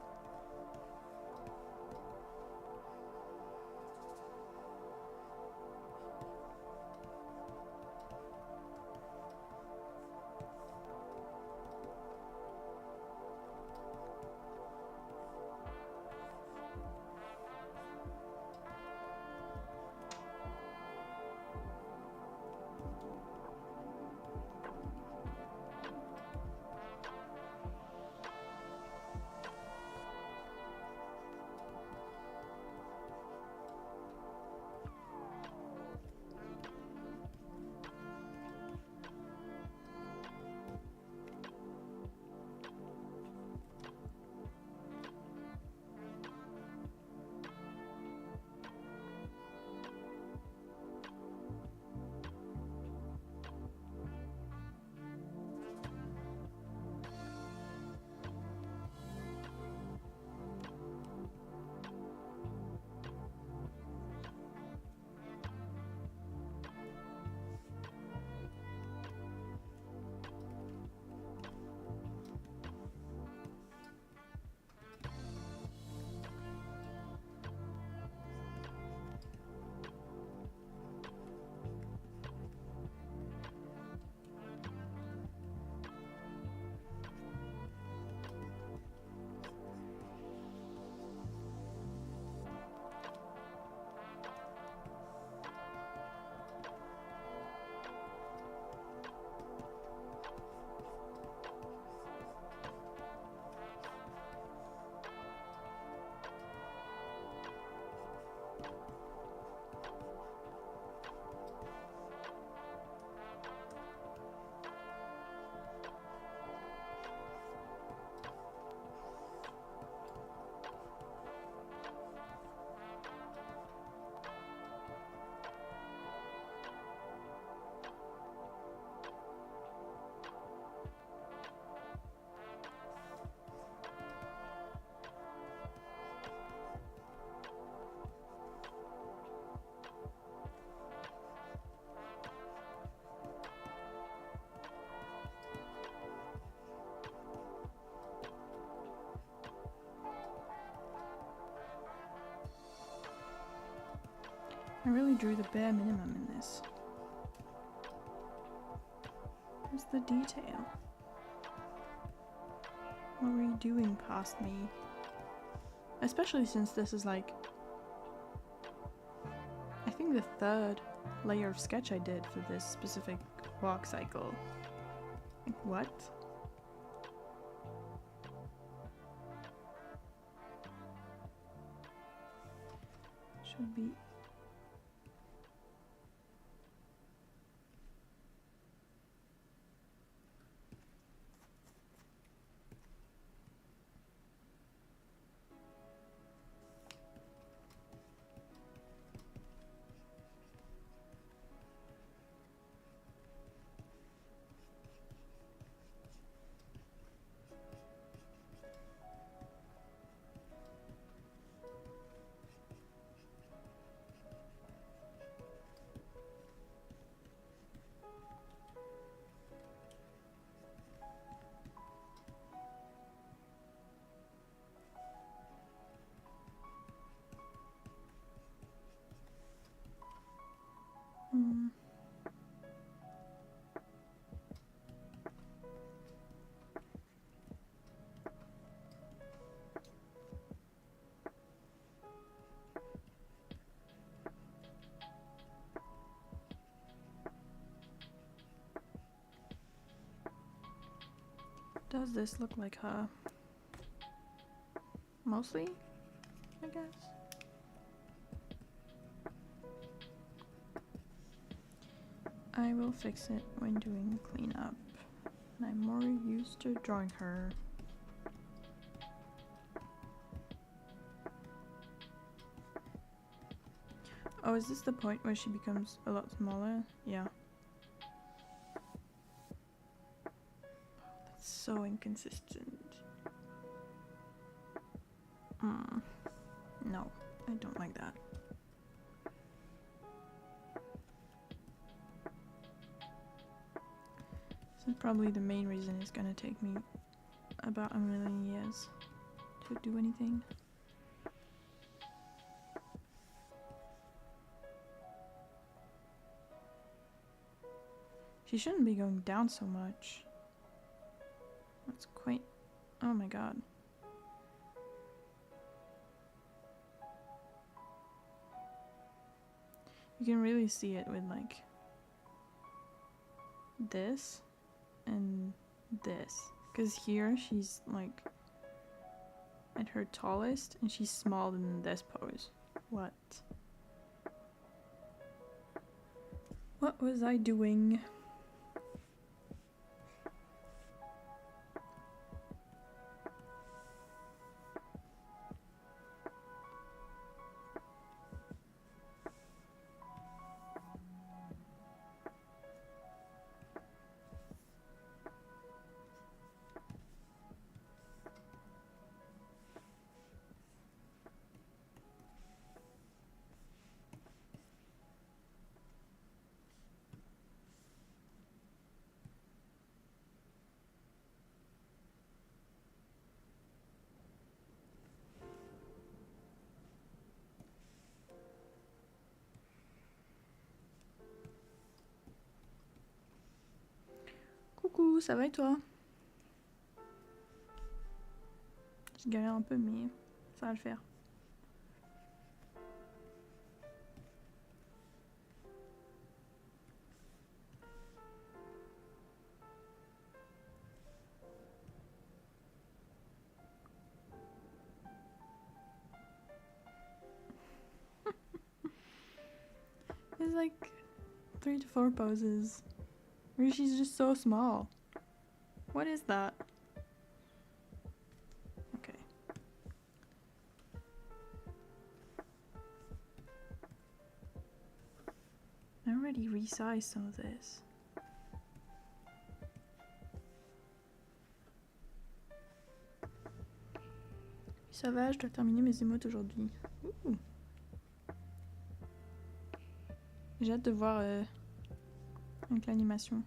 really drew the bare minimum in this. Where's the detail? What were you doing past me? Especially since this is like, I think the third layer of sketch I did for this specific walk cycle. Like, what? Should be. Does this look like her? Mostly, I guess. I will fix it when doing cleanup. I'm more used to drawing her. Oh, is this the point where she becomes a lot smaller? Yeah. That's so inconsistent. No, I don't like that. This is probably the main reason it's gonna take me about 1,000,000 years to do anything. She shouldn't be going down so much. That's quite... oh my god. You can really see it with like this and this. Because here she's like at her tallest and she's smaller than this pose. What? What was I doing? Coucou, ça va et toi? Je galère un peu mais ça va le faire. There's like 3 to 4 poses where she's just so small. What is that? Okay. I already resized some of this. Ça va, je dois terminer mes émotes aujourd'hui. J'ai hâte de voir avec l'animation.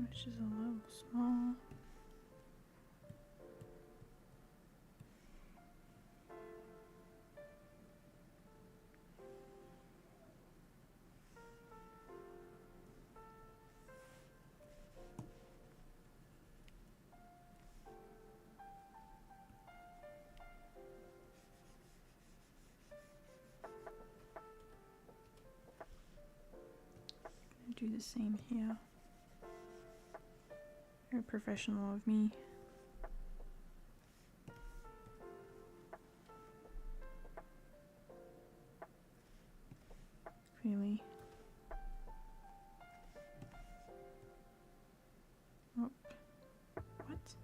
which is a little small. Do the same here. Very professional of me. Really? Oh. What?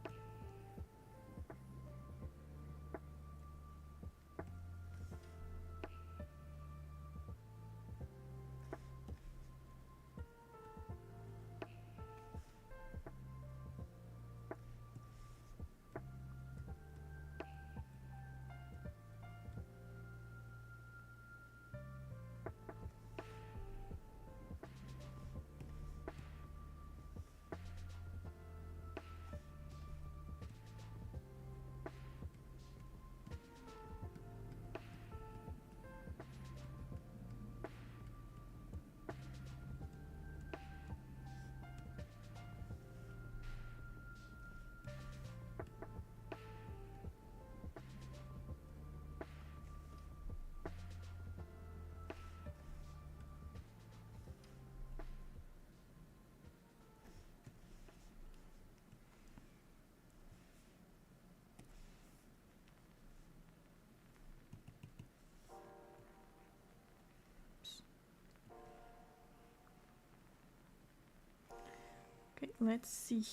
Okay, let's see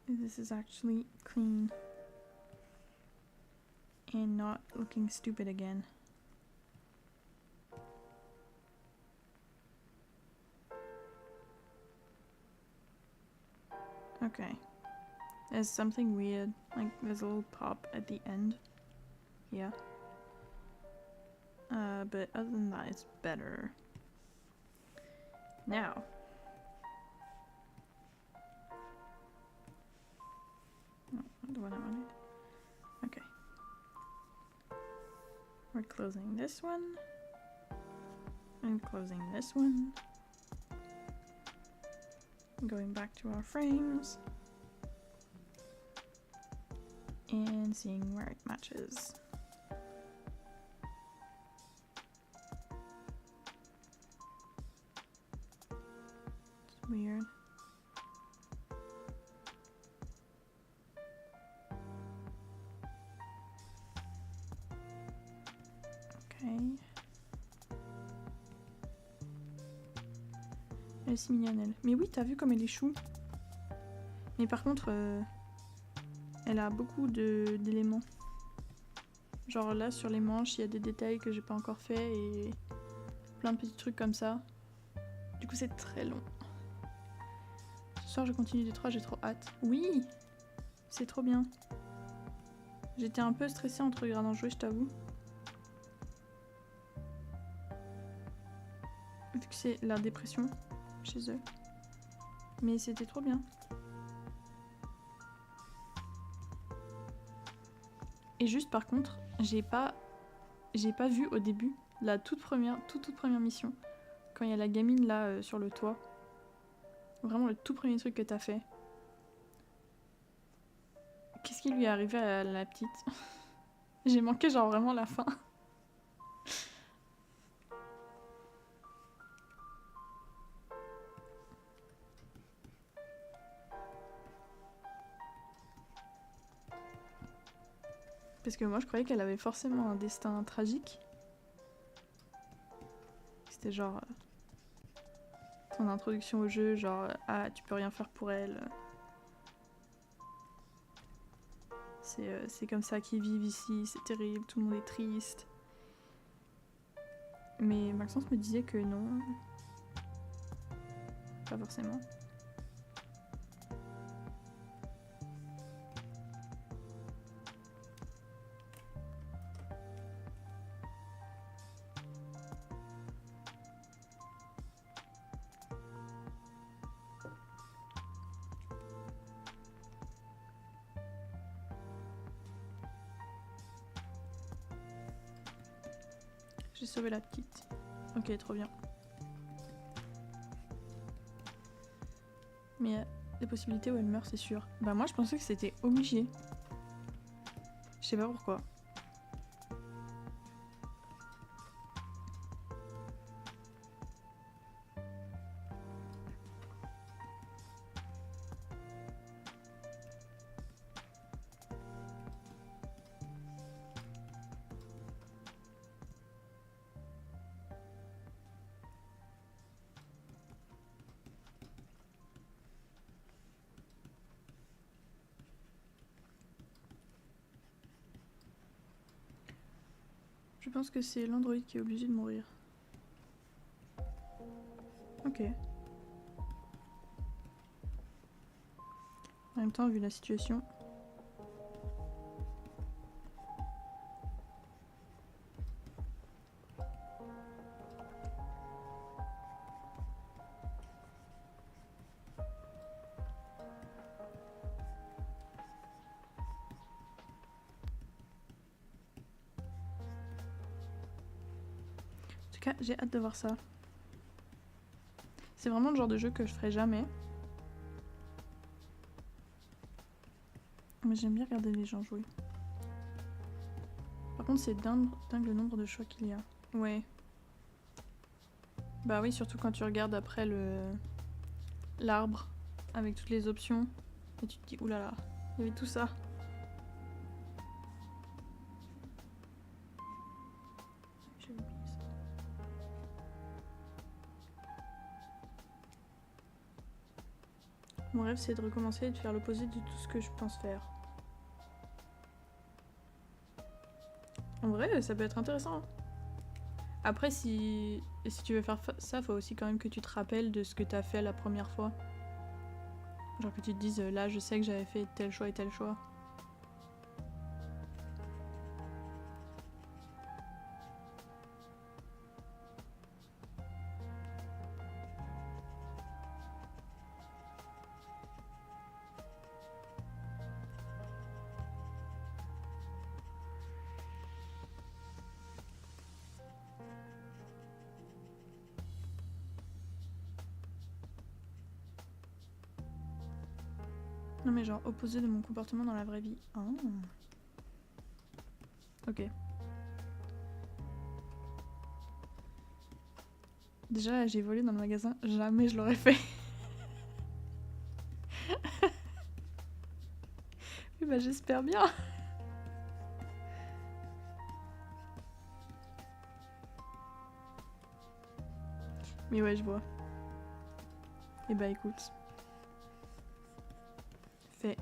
if this is actually clean and not looking stupid again. Okay, there's something weird, like there's a little pop at the end here. But other than that, it's better. Now, oh, not the one I wanted. Okay. We're closing this one. And closing this one. Going back to our frames. And seeing where it matches. It's weird. Okay. Elle est si mignonne, elle. Mais oui, t'as vu comme elle est chou. Mais par contre, elle a beaucoup d'éléments. Genre là, sur les manches, il y a des détails que j'ai pas encore fait et plein de petits trucs comme ça. Du coup, c'est très long. Ce soir, je continue des 3, j'ai trop hâte. Oui, c'est trop bien. J'étais un peu stressée en te regardant jouer, je t'avoue. Vu que c'est la dépression chez eux. Mais c'était trop bien. Et juste par contre, j'ai pas vu au début la toute première mission. Quand il y a la gamine là sur le toit. Vraiment le tout premier truc que t'as fait. Qu'est-ce qui lui est arrivé à la petite? J'ai manqué genre vraiment la fin. Parce que moi je croyais qu'elle avait forcément un destin tragique. C'était genre ton introduction au jeu, genre ah tu peux rien faire pour elle. C'est comme ça qu'ils vivent ici, c'est terrible, tout le monde est triste. Mais Maxence me disait que non. Pas forcément. J'ai sauvé la petite. Ok, trop bien. Mais les possibilités où elle meurt, c'est sûr. Bah moi je pensais que c'était obligé. Je sais pas pourquoi. Je pense que c'est l'androïde qui est obligé de mourir. Ok. En même temps, vu la situation... En tout cas, j'ai hâte de voir ça. C'est vraiment le genre de jeu que je ferai jamais. Mais j'aime bien regarder les gens jouer. Par contre, c'est dingue le nombre de choix qu'il y a. Ouais. Bah oui, surtout quand tu regardes après l'arbre avec toutes les options. Et tu te dis, oulala, il y avait tout ça. J'ai oublié ça. Mon rêve, c'est de recommencer et de faire l'opposé de tout ce que je pense faire. En vrai, ça peut être intéressant. Hein. Après, si tu veux faire ça, faut aussi quand même que tu te rappelles de ce que t'as fait la première fois. Genre que tu te dises, là, je sais que j'avais fait tel choix et tel choix. Non mais genre opposé de mon comportement dans la vraie vie. Ah. Ok. Déjà là, j'ai volé dans le magasin, jamais je l'aurais fait. Oui bah j'espère bien. Mais ouais je vois. Et bah écoute. Fait.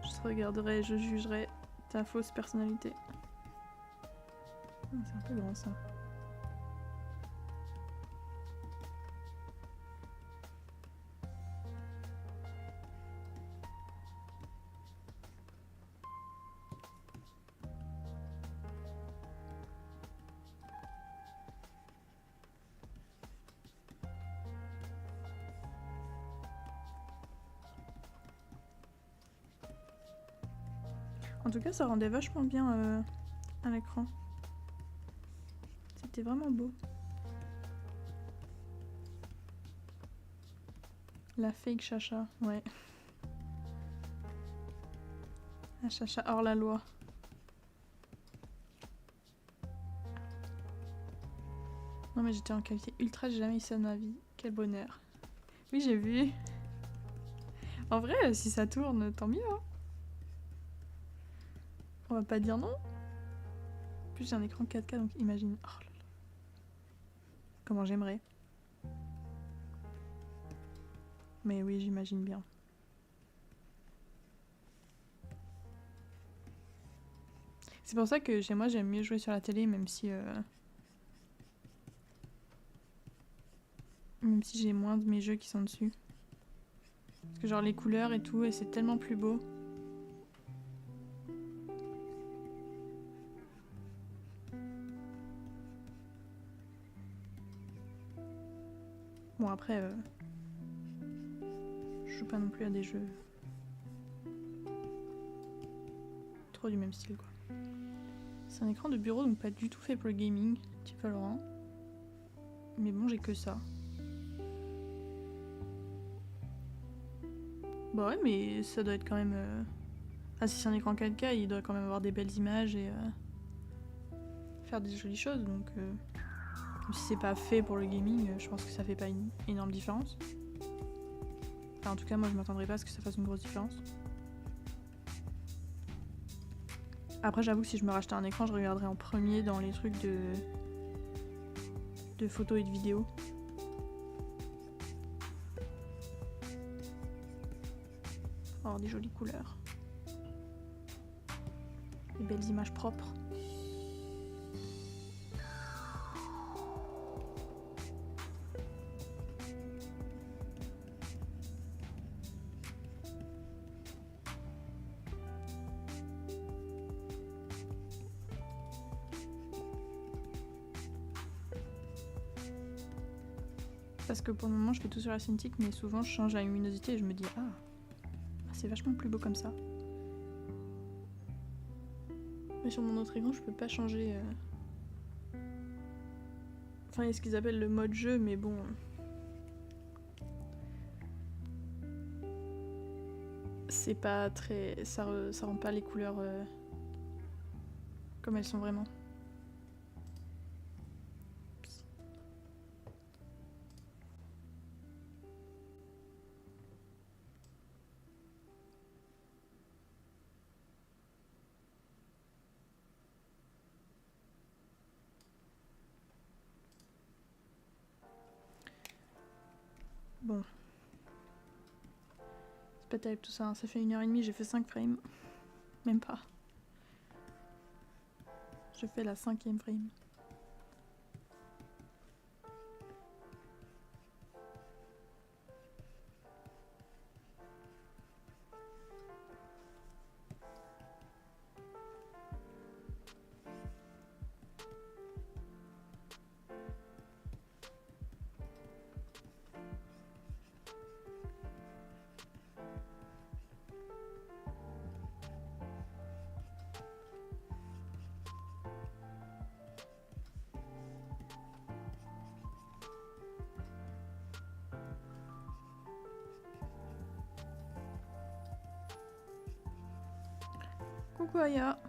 Je te regarderai, je jugerai ta fausse personnalité. C'est un peu grand ça. En tout cas ça rendait vachement bien à l'écran. C'était vraiment beau. La fake chacha, ouais. La chacha hors la loi. Non mais j'étais en qualité ultra, j'ai jamais eu ça de ma vie. Quel bonheur. Oui j'ai vu. En vrai, si ça tourne, tant mieux. Hein. On va pas dire non. En plus j'ai un écran 4K donc imagine. Oh là là. Comment j'aimerais. Mais oui j'imagine bien. C'est pour ça que chez moi j'aime mieux jouer sur la télé même si j'ai moins de mes jeux qui sont dessus. Parce que genre les couleurs et tout et c'est tellement plus beau. Bon après je joue pas non plus à des jeux trop du même style quoi. C'est un écran de bureau, donc pas du tout fait pour le gaming, type Valorant. Mais bon, j'ai que ça. Bah ouais, mais ça doit être quand même... Ah, si c'est un écran 4K, il doit quand même avoir des belles images et faire des jolies choses, donc... Même si c'est pas fait pour le gaming, je pense que ça fait pas une énorme différence. Enfin, en tout cas, moi, je m'attendrais pas à ce que ça fasse une grosse différence. Après, j'avoue que si je me rachetais un écran, je regarderais en premier dans les trucs de photos et de vidéos. Avoir des jolies couleurs. Des belles images propres. Parce que pour le moment, je fais tout sur la Cintiq, mais souvent, je change la luminosité et je me dis « Ah, c'est vachement plus beau comme ça. » Mais sur mon autre écran, je peux pas changer... Enfin, il y a ce qu'ils appellent le mode jeu, mais bon... C'est pas très... Ça rend pas les couleurs comme elles sont vraiment. Bon. C'est pas terrible tout ça, hein. Ça fait 1h30, j'ai fait 5 frames. Même pas. Je fais la 5e frame. Coucou Aya.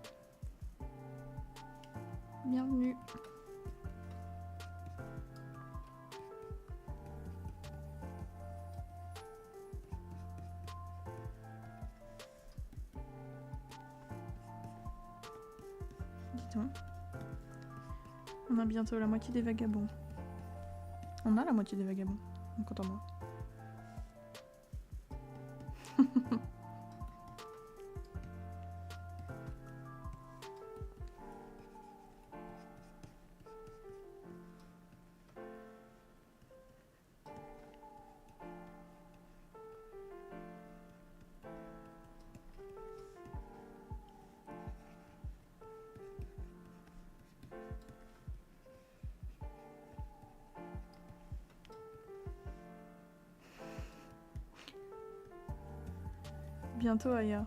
Bienvenue. Dis-donc. On a bientôt la moitié des vagabonds. On a la moitié des vagabonds. Donc compte en moi. Bientôt Aya.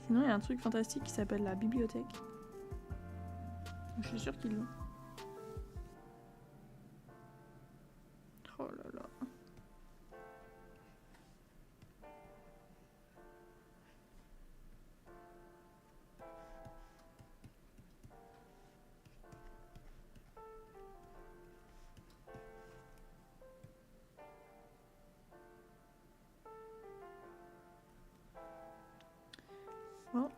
Sinon, il y a un truc fantastique qui s'appelle la bibliothèque. Je suis sûre qu'ils l'ont. Oh là là. Bon.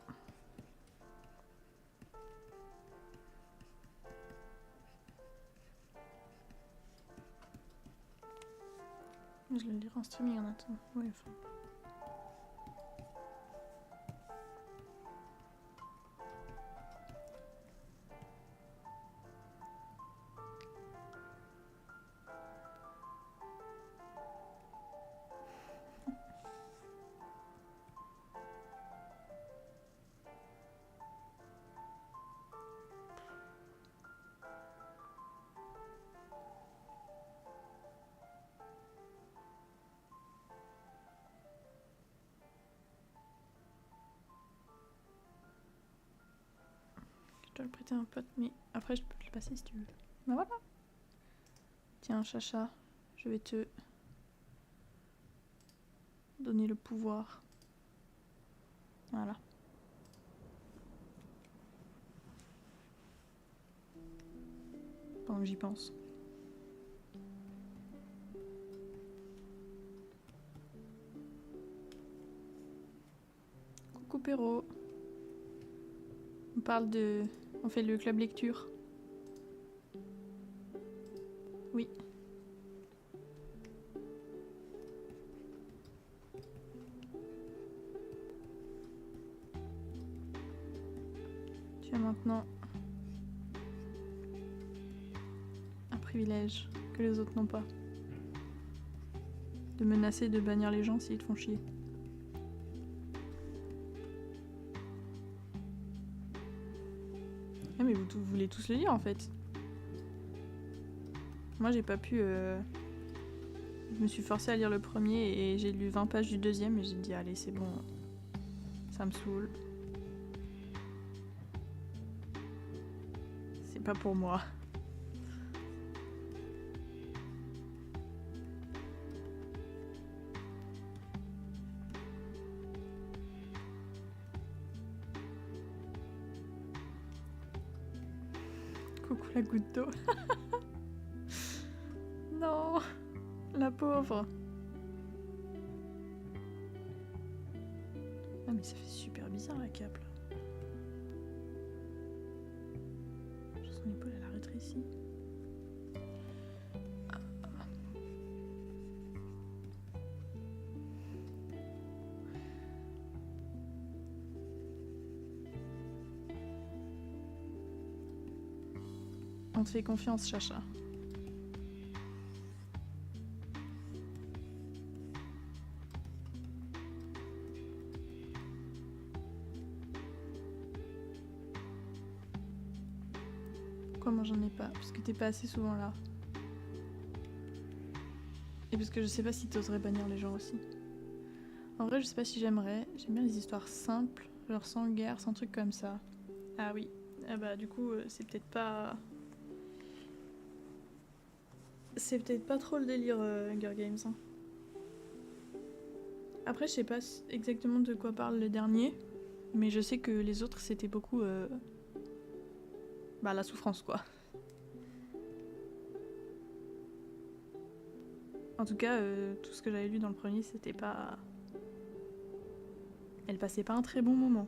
Je le lirai en streaming en attendant. Oui, enfin. dois le prêter à un pote, mais après je peux te le passer si tu veux. Ben voilà. Tiens, Chacha, je vais te donner le pouvoir. Voilà. Pendant que j'y pense. Coucou Perrault. On parle de... On fait le club lecture. Oui. Tu as maintenant un privilège que les autres n'ont pas. De menacer de bannir les gens s'ils te font chier. Ah mais vous voulez tous le lire en fait. Moi j'ai pas pu... Je me suis forcée à lire le premier et j'ai lu 20 pages du deuxième et j'ai dit allez c'est bon. Ça me saoule. C'est pas pour moi. Coucou la goutte d'eau. Non, la pauvre. Ah mais ça fait super bizarre la cape là. Son épaule elle a rétréci. On te fait confiance, Chacha. Pourquoi moi j'en ai pas? Parce que t'es pas assez souvent là. Et parce que je sais pas si t'oserais bannir les gens aussi. En vrai, je sais pas si j'aimerais. J'aime bien les histoires simples, genre sans guerre, sans trucs comme ça. Ah oui. Ah bah du coup, c'est peut-être pas... C'est peut-être pas trop le délire Hunger Games. Hein. Après, je sais pas exactement de quoi parle le dernier. Mais je sais que les autres, c'était beaucoup... Bah la souffrance, quoi. En tout cas, tout ce que j'avais lu dans le premier, c'était pas... Elle passait pas un très bon moment.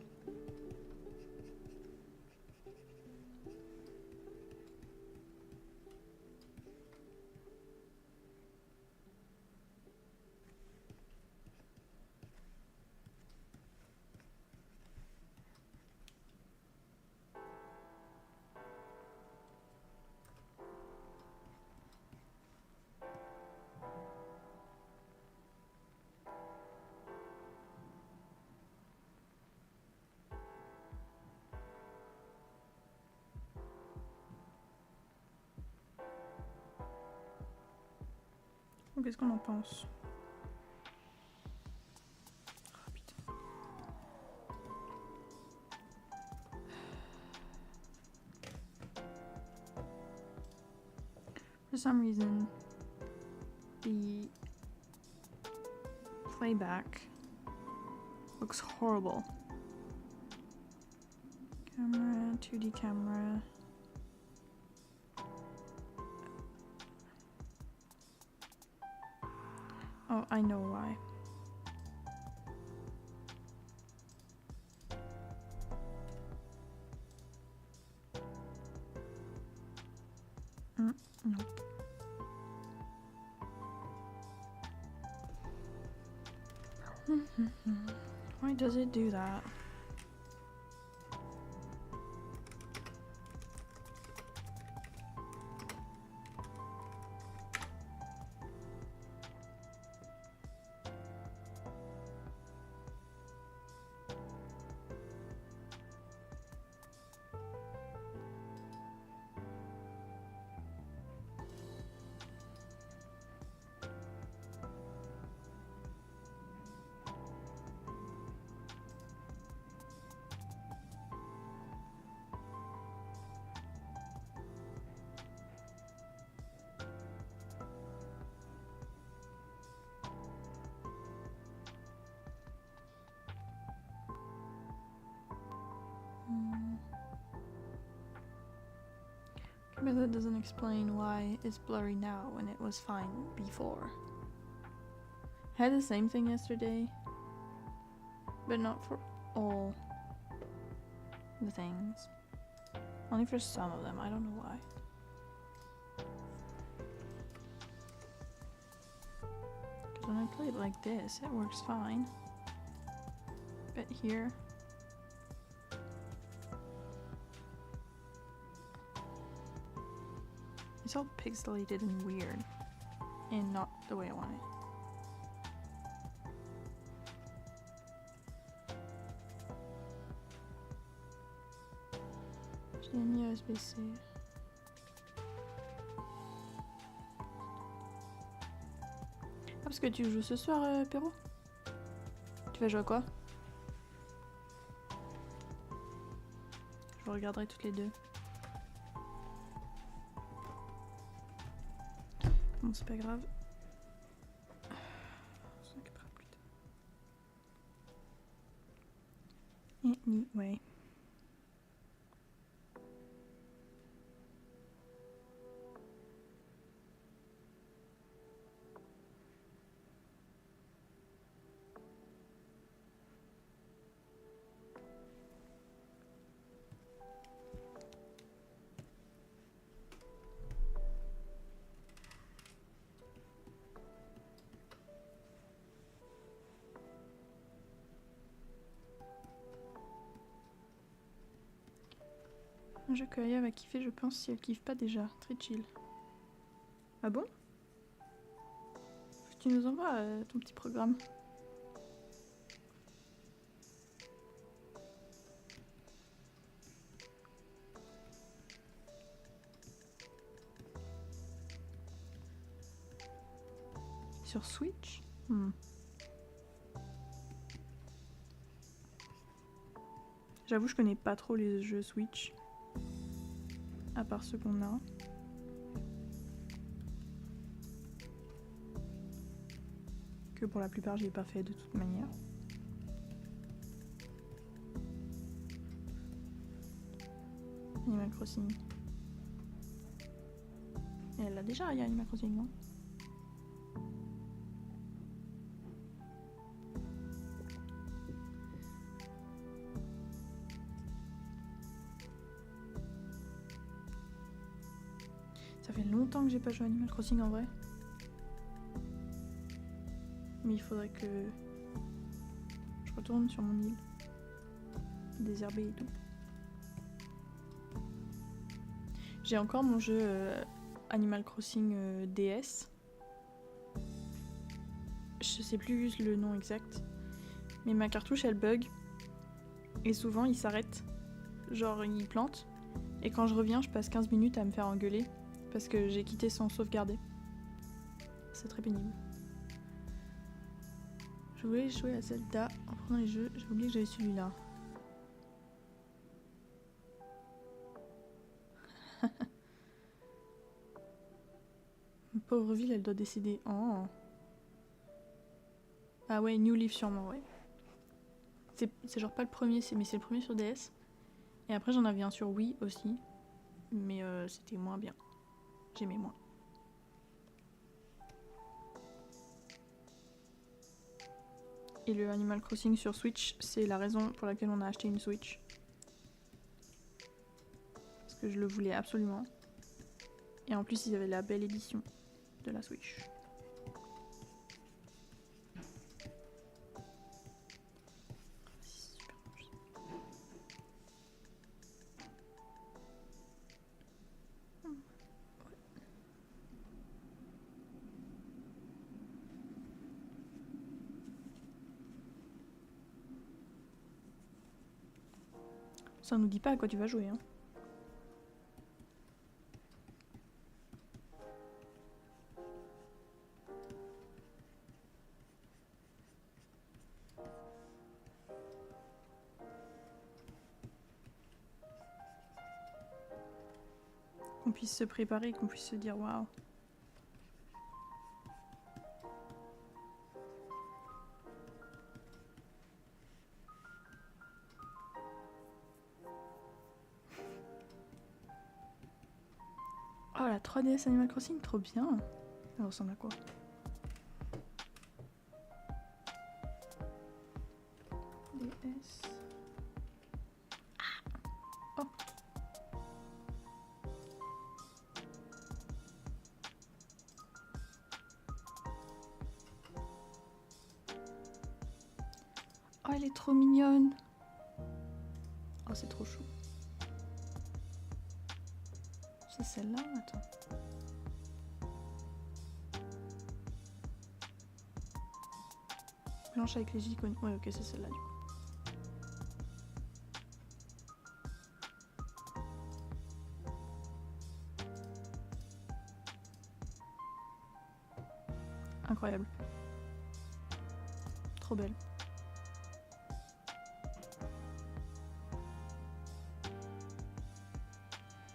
Qu'est-ce qu'on en pense? Oh, putain. For some reason, the playback looks horrible. Camera, 2D camera. Oh, I know why. No. Why does it do that? But that doesn't explain why it's blurry now when it was fine before. I had the same thing yesterday, but not for all the things. Only for some of them, I don't know why. Because when I play it like this, it works fine. But here... it's all pixelated and weird, and not the way I want it. J'ai mis USB-C. Ah, parce que tu joues ce soir, Perro? Tu vas jouer à quoi? Je vous regarderai toutes les deux. Bon, c'est pas grave. On s'en occupera plus tard. Anyway. Un jeu que Aya va kiffer, je pense, si elle kiffe pas déjà. Très chill. Ah bon? Faut que tu nous envoies ton petit programme. Sur Switch? J'avoue, je connais pas trop les jeux Switch. À part ceux qu'on a. Que pour la plupart, j'ai pas fait de toute manière. Animal Crossing. Et elle l'a déjà, il y a Animal Crossing, non? Ça fait longtemps que j'ai pas joué à Animal Crossing en vrai. Mais il faudrait que je retourne sur mon île. Désherbée et tout. J'ai encore mon jeu Animal Crossing DS. Je sais plus le nom exact. Mais ma cartouche elle bug. Et souvent il s'arrête. Genre il plante. Et quand je reviens, je passe 15 minutes à me faire engueuler. Parce que j'ai quitté sans sauvegarder. C'est très pénible. Je voulais jouer à Zelda en prenant les jeux. J'ai oublié que j'avais celui-là. Pauvre ville, elle doit décéder. Oh. Ah ouais, New Leaf sûrement, ouais. C'est genre pas le premier, mais c'est le premier sur DS. Et après j'en avais un sur Wii aussi. Mais c'était moins bien. J'aimais moins. Et le Animal Crossing sur Switch, c'est la raison pour laquelle on a acheté une Switch. Parce que je le voulais absolument. Et en plus, ils avaient la belle édition de la Switch. Ça nous dit pas à quoi tu vas jouer, hein. Qu'on puisse se préparer, qu'on puisse se dire waouh. 3DS Animal Crossing, trop bien. Elle ressemble à quoi? DS. Oh. Oh, elle est trop mignonne. Oh, c'est trop chou. C'est celle-là? Attends. Blanche avec les icônes. Ouais, ok, c'est celle-là du coup. Incroyable. Trop belle.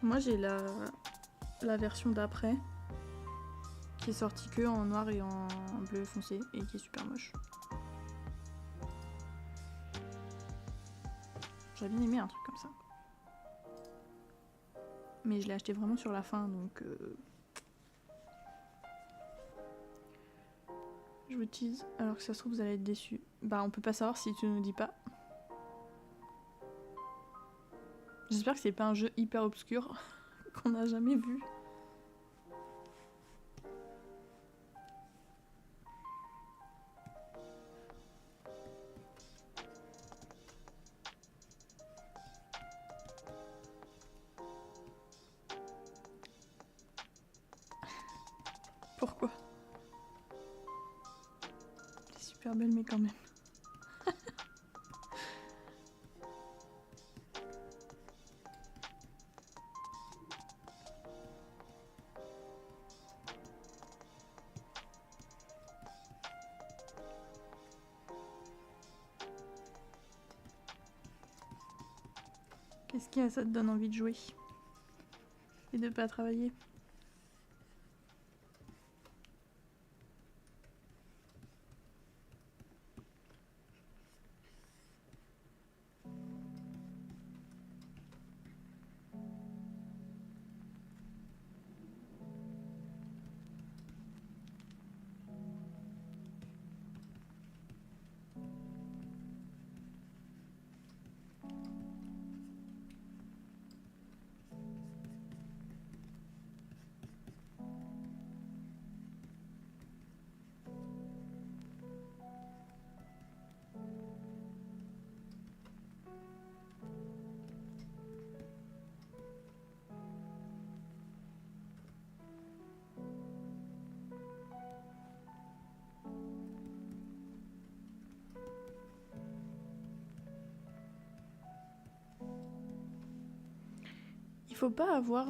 Moi j'ai la version d'après qui est sortie que en noir et en bleu foncé et qui est super moche. J'aurais bien aimé un truc comme ça. Mais je l'ai acheté vraiment sur la fin donc... Je vous tease, alors que ça se trouve vous allez être déçus. Bah on peut pas savoir si tu nous dis pas. J'espère que c'est pas un jeu hyper obscur qu'on n'a jamais vu. Pourquoi? C'est super belle mais quand même. Qu'est-ce qui ça te donne envie de jouer et de pas travailler? Il faut pas avoir...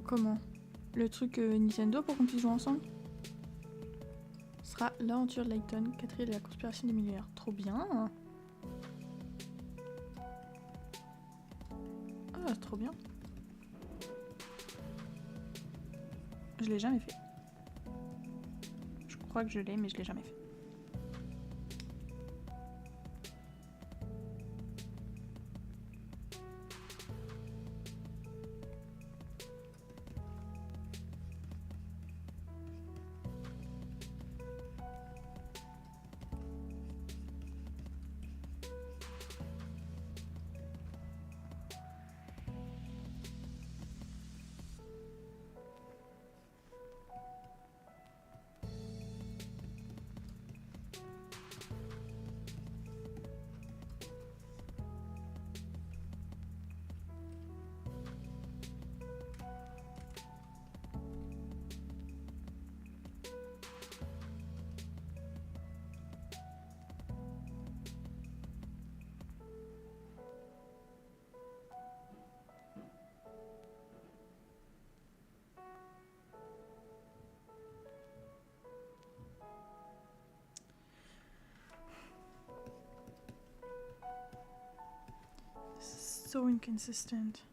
Comment? Le truc Nintendo pour qu'on puisse jouer ensemble? Ce sera l'aventure de Layton, 4e de la conspiration des milliards. Trop bien! Ah, c'est trop bien. Je l'ai jamais fait. Je crois que je l'ai, mais je l'ai jamais fait. So inconsistent.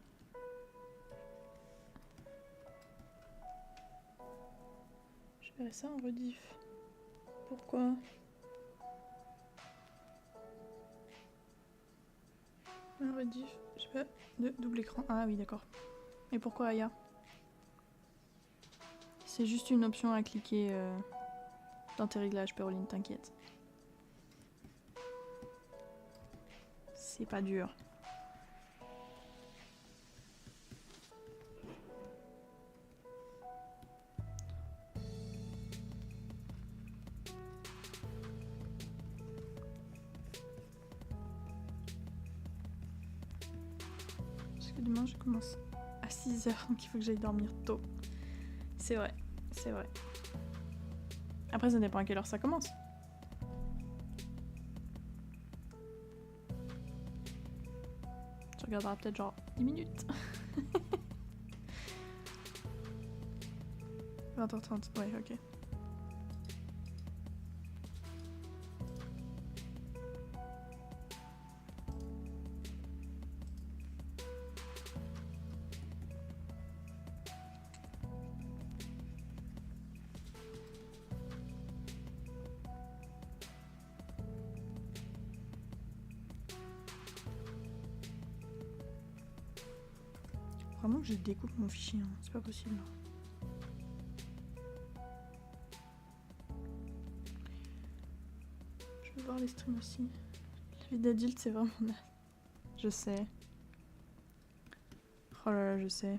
Je verrai ça en rediff. Pourquoi? Rediff, je sais pas, de double écran. Ah oui, d'accord. Et pourquoi Aya? C'est juste une option à cliquer dans tes réglages, Péroline, t'inquiète. C'est pas dur. Parce que demain je commence à 6 h, donc il faut que j'aille dormir tôt. C'est vrai, c'est vrai. Après ça dépend à quelle heure ça commence. Tu regarderas peut-être genre 10 minutes. 20h30, ouais, ok. Vraiment que je découpe mon fichier, hein. C'est pas possible. Je vais voir les streams aussi. La vie d'adulte, c'est vraiment naze. Je sais. Oh là là, je sais.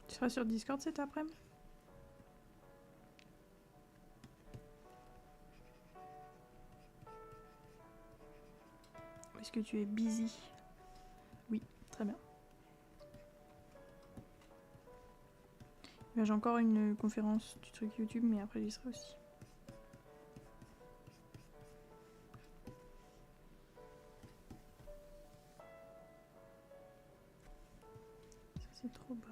Tu seras sur Discord cet après-midi? Est-ce que tu es busy? Oui, très bien. J'ai encore une conférence du truc YouTube, mais après j'y serai aussi. Ça c'est trop bas.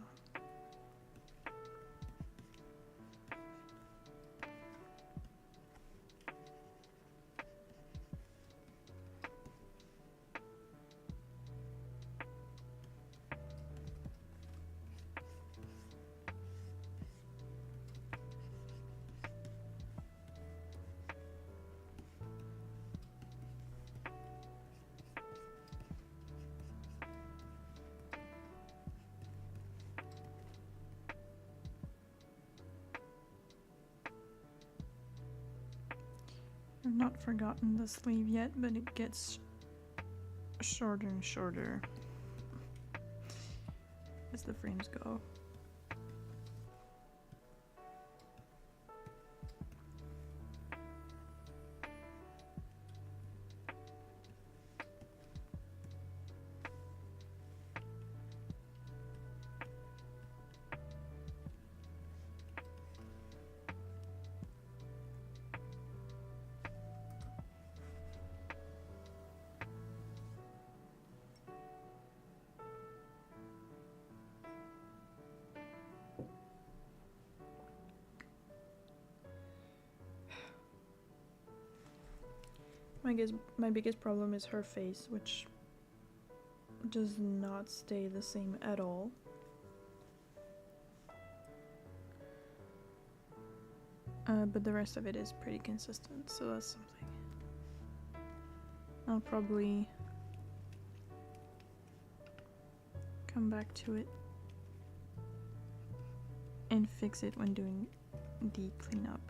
I've not forgotten the sleeve yet, but it gets shorter and shorter as the frames go. I guess my biggest problem is her face, which does not stay the same at all. But the rest of it is pretty consistent, so that's something. I'll probably come back to it and fix it when doing the cleanup.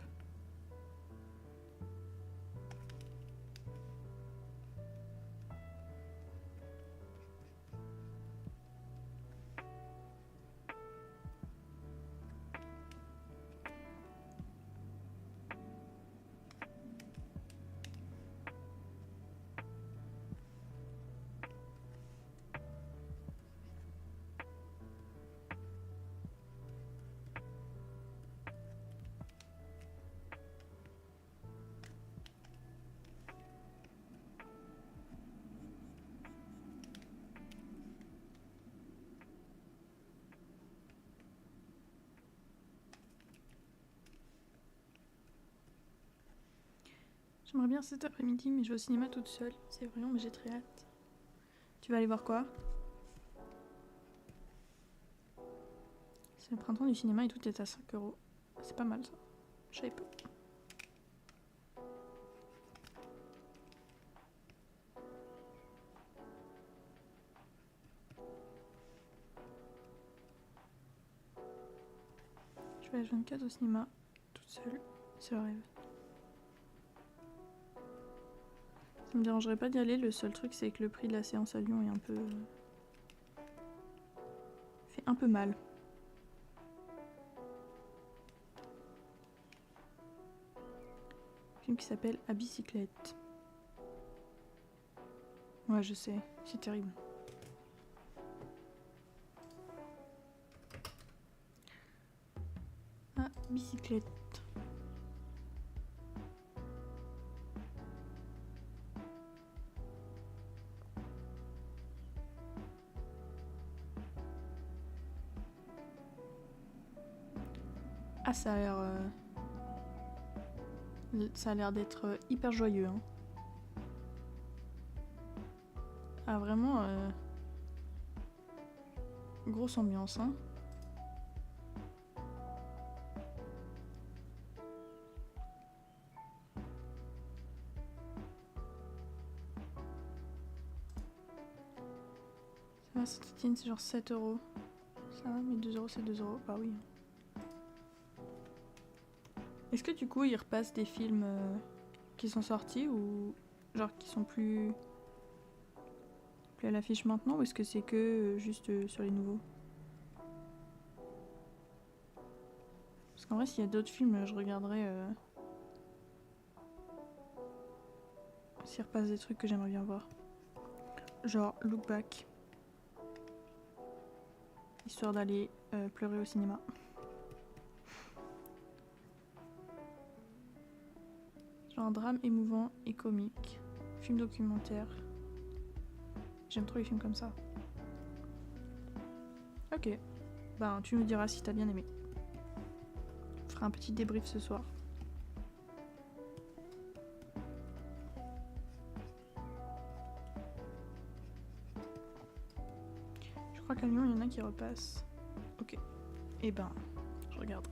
J'aimerais bien cet après-midi, mais je vais au cinéma toute seule. C'est vraiment, mais j'ai très hâte. Tu vas aller voir quoi? C'est le printemps du cinéma et tout est à 5 €. C'est pas mal ça. Je savais pas. Je vais H24 au cinéma, toute seule. C'est le rêve. Ça me dérangerait pas d'y aller, le seul truc c'est que le prix de la séance à Lyon est un peu... fait un peu mal. Un film qui s'appelle À bicyclette. Ouais, je sais, c'est terrible. À bicyclette. Ah, ça a l'air d'être hyper joyeux. Hein. Ah, vraiment... grosse ambiance, hein. Ça va, Saint-Étienne, c'est genre 7 €. Ça va, mais 2 € c'est 2 €. Bah oui. Est-ce que du coup, ils repassent des films qui sont sortis ou genre qui sont plus à l'affiche maintenant ou est-ce que c'est que juste sur les nouveaux? Parce qu'en vrai, s'il y a d'autres films, je regarderai s'ils repassent des trucs que j'aimerais bien voir. Genre Look Back. Histoire d'aller pleurer au cinéma. Genre un drame émouvant et comique. Film documentaire. J'aime trop les films comme ça. Ok. Ben, tu nous diras si t'as bien aimé. On fera un petit débrief ce soir. Je crois qu'à Lyon, il y en a qui repassent. Ok. Et ben, je regarde.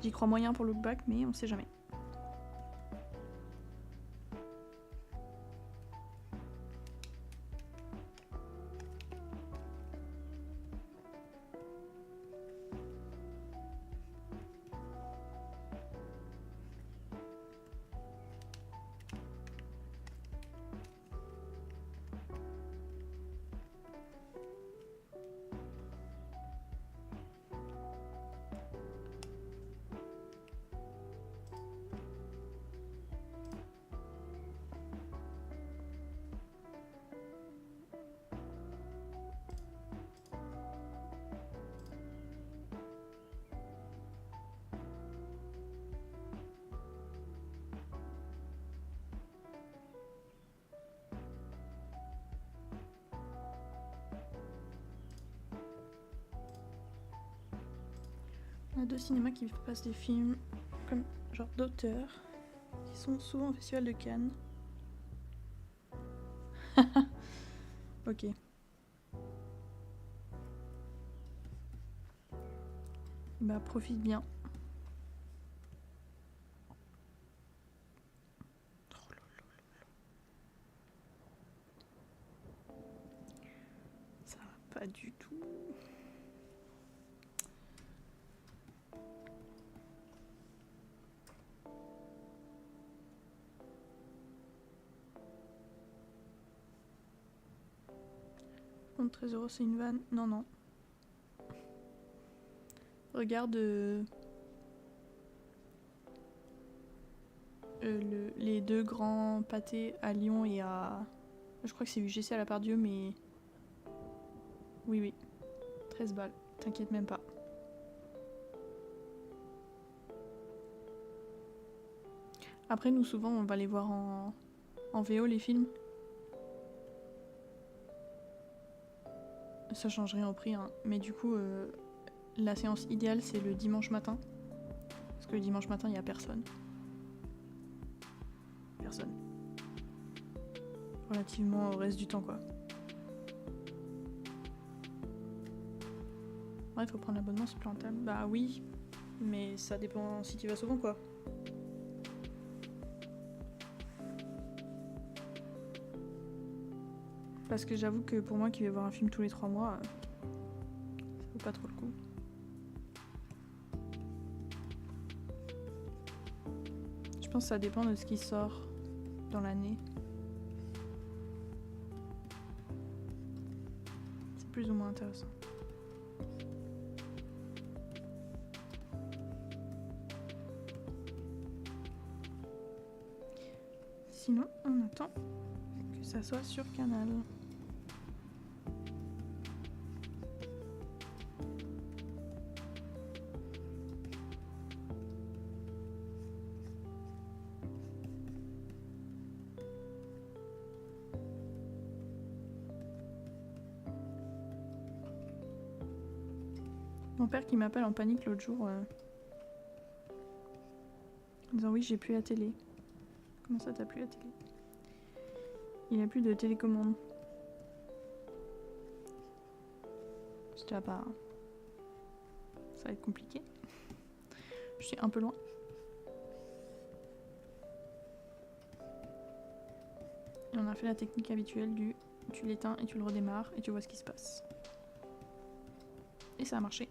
J'y crois moyen pour Look Back, mais on sait jamais. On a deux cinémas qui passent des films comme genre d'auteurs qui sont souvent au Festival de Cannes. Ok. Bah profite bien. Ça va pas du tout. Compte 13 € c'est une vanne. Non, non. Regarde les deux grands pâtés à Lyon et à... Je crois que c'est UGC à la Part-Dieu, mais... Oui, oui. 13 balles. T'inquiète même pas. Après, nous, souvent, on va les voir en VO, les films. Ça change rien au prix, hein. Mais du coup, la séance idéale, c'est le dimanche matin. Parce que le dimanche matin, il n'y a personne. Personne. Relativement au reste du temps, quoi. Ouais, faut prendre l'abonnement, c'est plus rentable. Bah oui, mais ça dépend si tu vas souvent quoi. Parce que j'avoue que pour moi qui vais voir un film tous les 3 mois, ça vaut pas trop le coup. Je pense que ça dépend de ce qui sort dans l'année. C'est plus ou moins intéressant. Sinon, on attend que ça soit sur Canal. Mon père qui m'appelle en panique l'autre jour en disant oui j'ai plus la télé. Comment ça t'as plus la télé? Il a plus de télécommande. J'étais pas. Ça va être compliqué. Je suis un peu loin. Et on a fait la technique habituelle du tu l'éteins et tu le redémarres et tu vois ce qui se passe. Et ça a marché.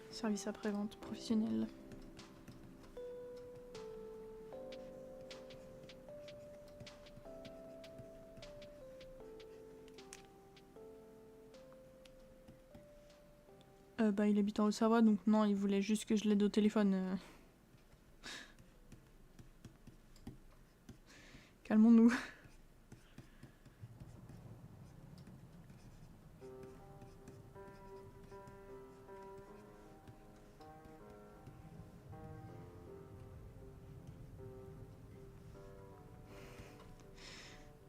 Service après-vente professionnel. Bah il habite en Haute-Savoie donc non, il voulait juste que je l'aide au téléphone. Calmons-nous.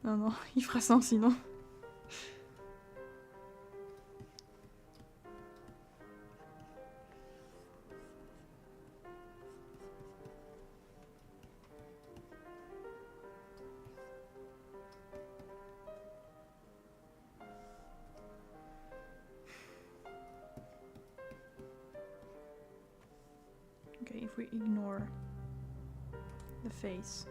Non, non, il fera ça sinon. Okay, if we ignore the face.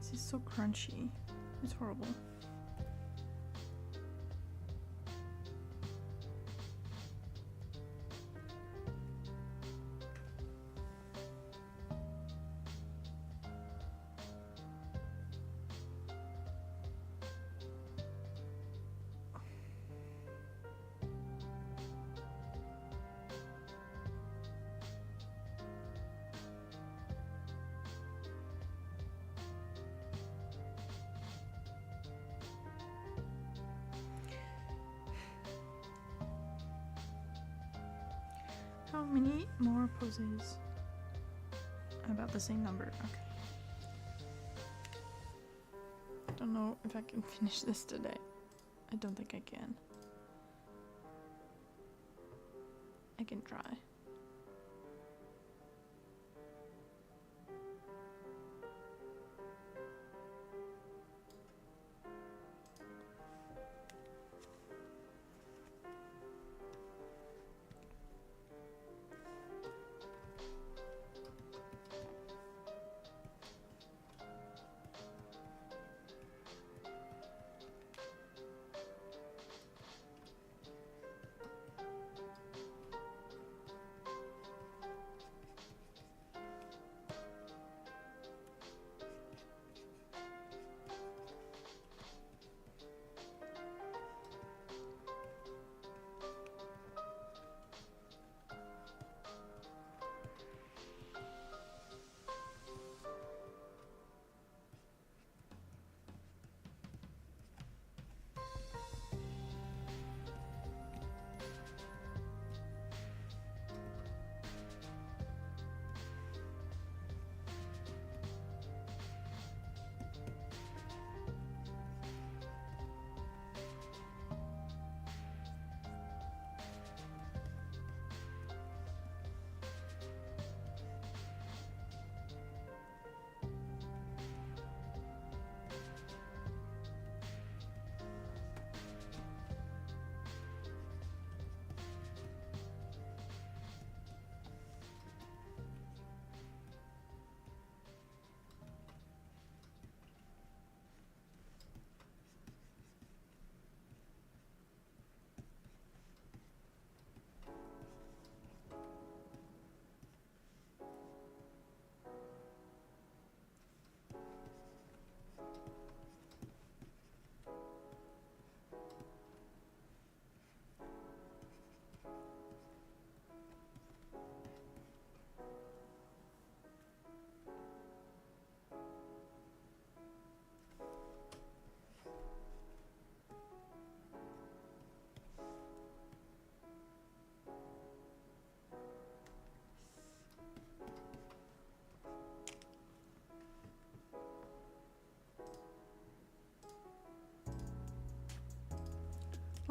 This is so crunchy. It's horrible. How many more poses? About the same number, okay. Don't know if I can finish this today. I don't think I can. I can try.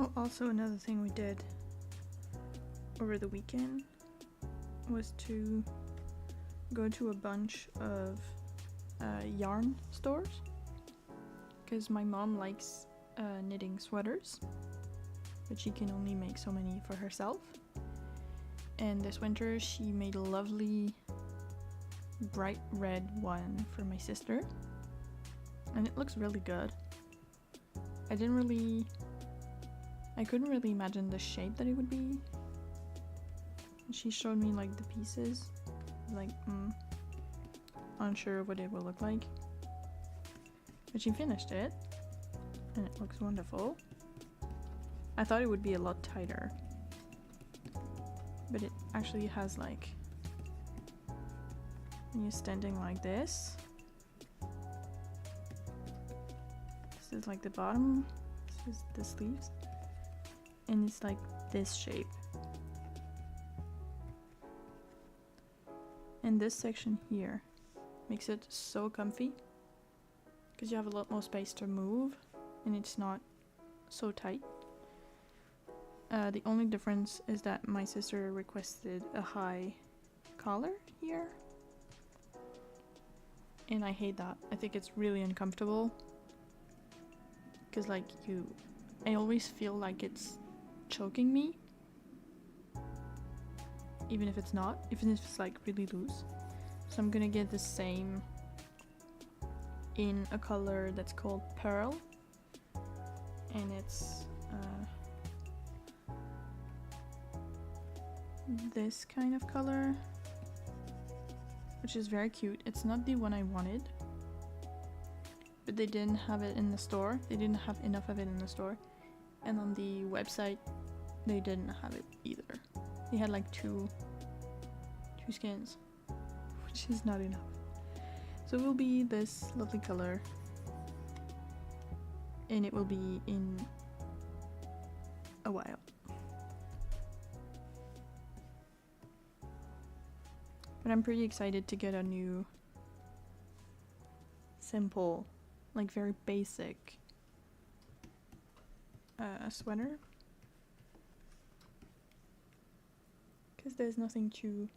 Oh, also another thing we did over the weekend was to go to a bunch of yarn stores because my mom likes knitting sweaters, but she can only make so many for herself. And this winter she made a lovely bright red one for my sister, and it looks really good. I couldn't really imagine the shape that it would be. She showed me like the pieces, like unsure of what it will look like, but she finished it and it looks wonderful. I thought it would be a lot tighter, but it actually has like, when you're standing like this is like the bottom, this is the sleeves, and it's like this shape. And this section here makes it so comfy because you have a lot more space to move and it's not so tight. The only difference is that my sister requested a high collar here, and I hate that. I think it's really uncomfortable because like I always feel like it's choking me, even if it's not, even if it's like really loose. So I'm gonna get the same in a color that's called Pearl, and it's this kind of color, which is very cute. It's not the one I wanted, but they didn't have it in the store. They didn't have enough of it in the store, and on the website they didn't have it either. They had like two skins, which is not enough. So it will be this lovely color, and it will be in a while. But I'm pretty excited to get a new simple, like very basic sweater, because there's nothing too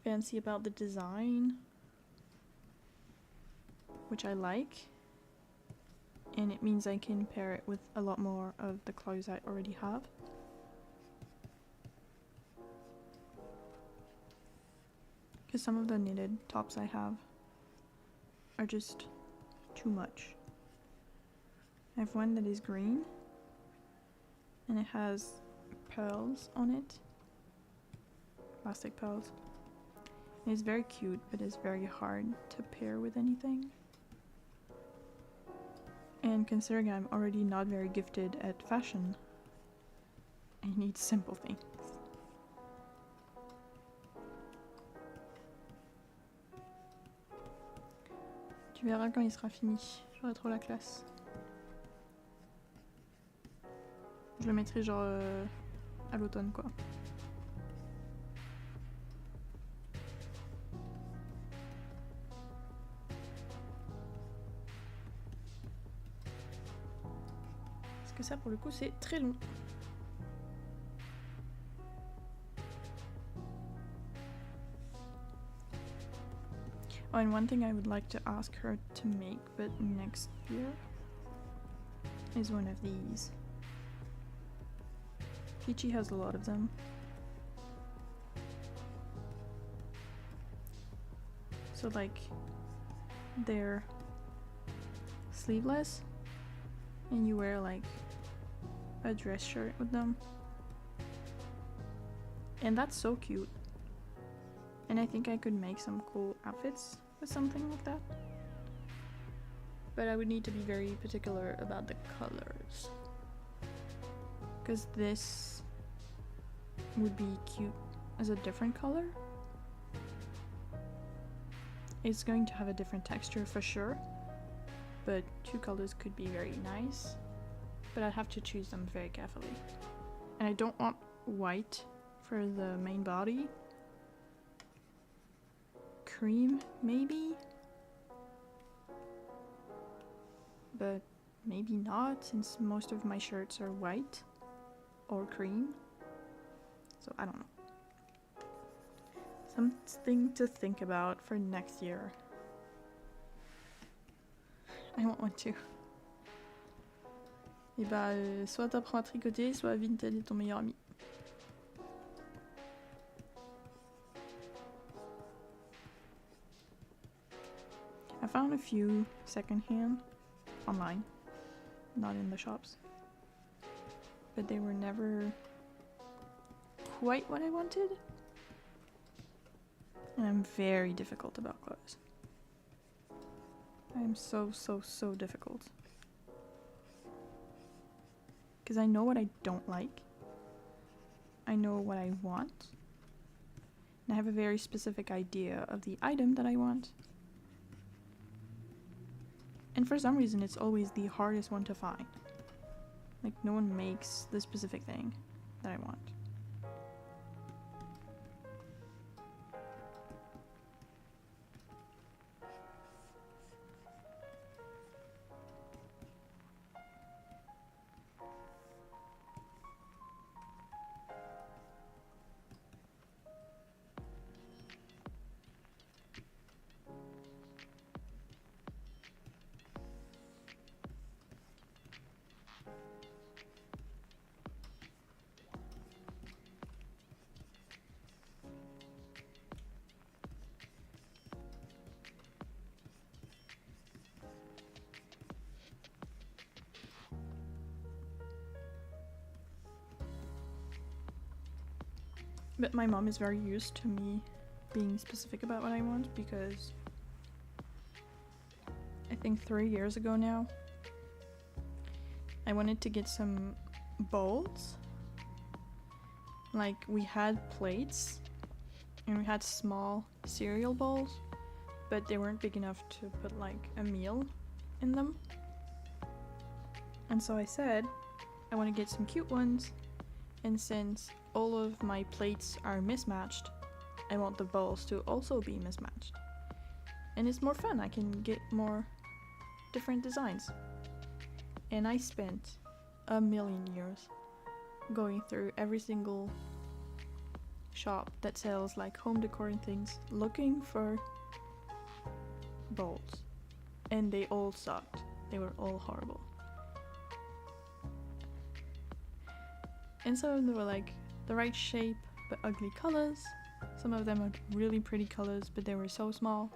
fancy about the design, which I like, and it means I can pair it with a lot more of the clothes I already have. Because some of the knitted tops I have are just too much. I have one that is green and it has pearls on it, plastic pearls. And it's very cute, but it's very hard to pair with anything. And considering I'm already not very gifted at fashion, I need simple things. Tu verras quand il sera fini, j'aurai trop la classe. Je le mettrai genre à l'automne quoi. Parce que ça pour le coup c'est très long. Oh, and one thing I would like to ask her to make, but next year, is one of these. Peachy has a lot of them. So like, they're sleeveless, and you wear like a dress shirt with them. And that's so cute. And I think I could make some cool outfits with something like that. But I would need to be very particular about the colors, because this would be cute as a different color. It's going to have a different texture for sure, but two colors could be very nice. But I'd have to choose them very carefully. And I don't want white for the main body. Cream, maybe? But maybe not, since most of my shirts are white or cream. So I don't know. Something to think about for next year. I want one too. Et bah, soit t'apprends à tricoter, soit Vinted est ton meilleur ami. I found a few secondhand online, not in the shops, but they were never quite what I wanted. And I'm very difficult about clothes. I'm so difficult. Because I know what I don't like. I know what I want. And I have a very specific idea of the item that I want. And for some reason, it's always the hardest one to find. Like, no one makes the specific thing that I want. But my mom is very used to me being specific about what I want, because I think 3 years ago now, I wanted to get some bowls. Like, we had plates and we had small cereal bowls, but they weren't big enough to put like a meal in them. And so I said, I want to get some cute ones, and since all of my plates are mismatched, I want the bowls to also be mismatched. And it's more fun, I can get more different designs. And I spent a million years going through every single shop that sells like home decor and things, looking for bowls. And they all sucked. They were all horrible. And some of them were like the right shape but ugly colors. Some of them had really pretty colors, but they were so small.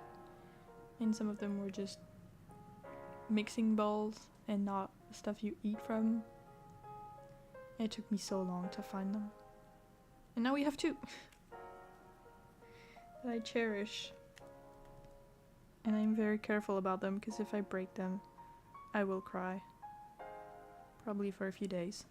And some of them were just mixing bowls and not stuff you eat from. It took me so long to find them. And now we have two that I cherish. And I'm very careful about them, because if I break them, I will cry. Probably for a few days.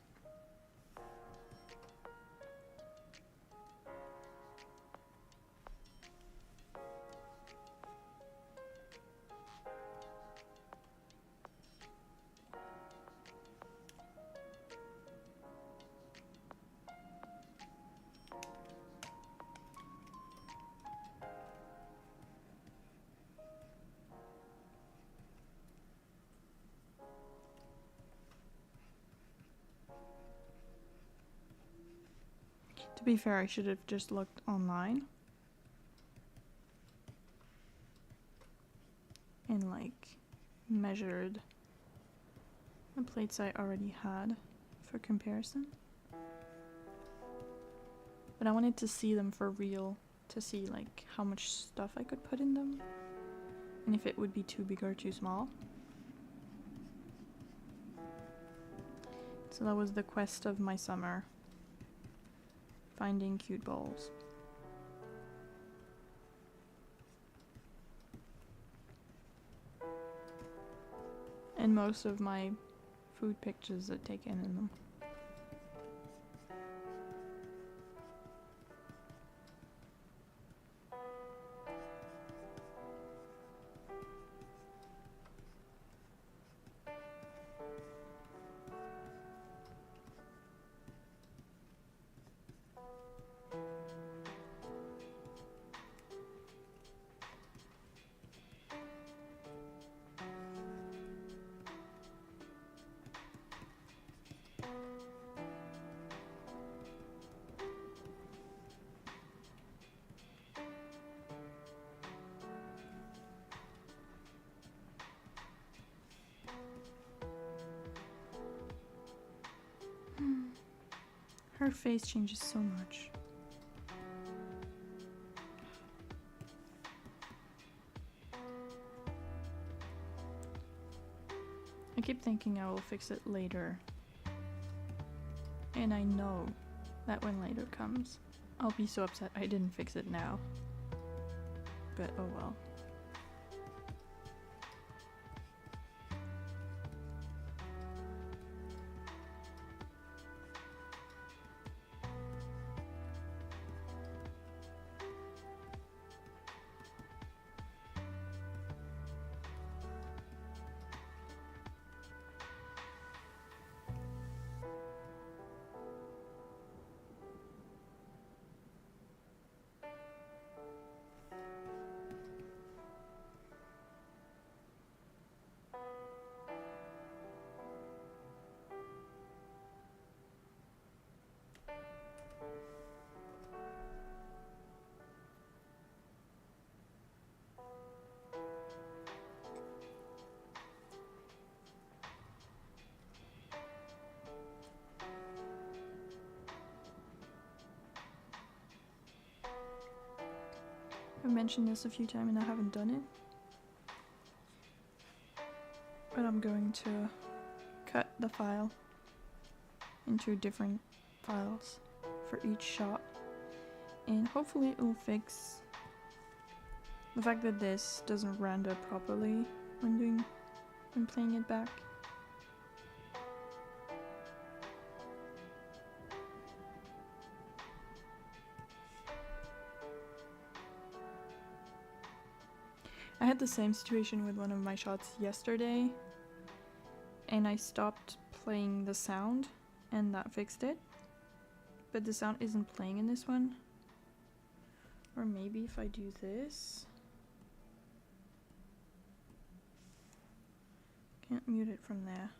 To be fair, I should have just looked online and like measured the plates I already had for comparison. But I wanted to see them for real, to see like how much stuff I could put in them and if it would be too big or too small. So that was the quest of my summer. Finding cute bowls. And most of my food pictures are taken in them. Her face changes so much. I keep thinking I will fix it later. And I know that when later comes, I'll be so upset I didn't fix it now. But oh well. I've mentioned this a few times and I haven't done it. But I'm going to cut the file into different files for each shot. And hopefully it will fix the fact that this doesn't render properly when playing it back. I had the same situation with one of my shots yesterday, and I stopped playing the sound, and that fixed it. But the sound isn't playing in this one. Or maybe if I do this. Can't mute it from there.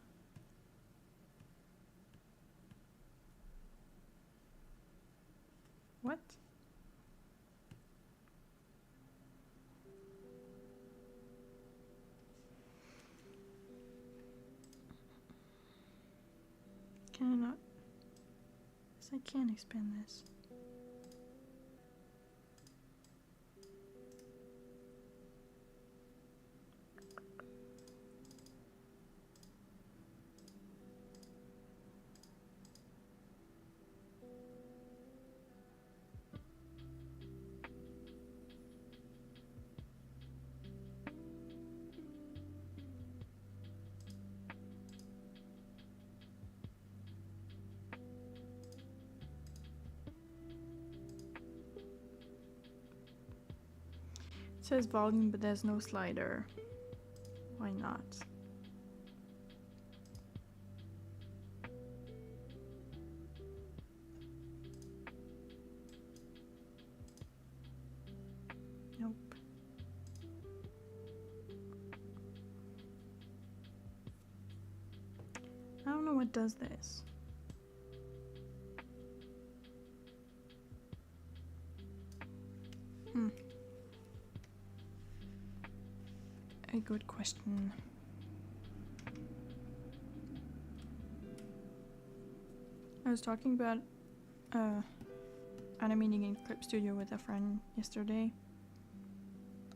What? Can I not? Yes, I can expand this. It says volume, but there's no slider. Why not? Nope. I don't know what does this. A good question. I was talking about animating in Clip Studio with a friend yesterday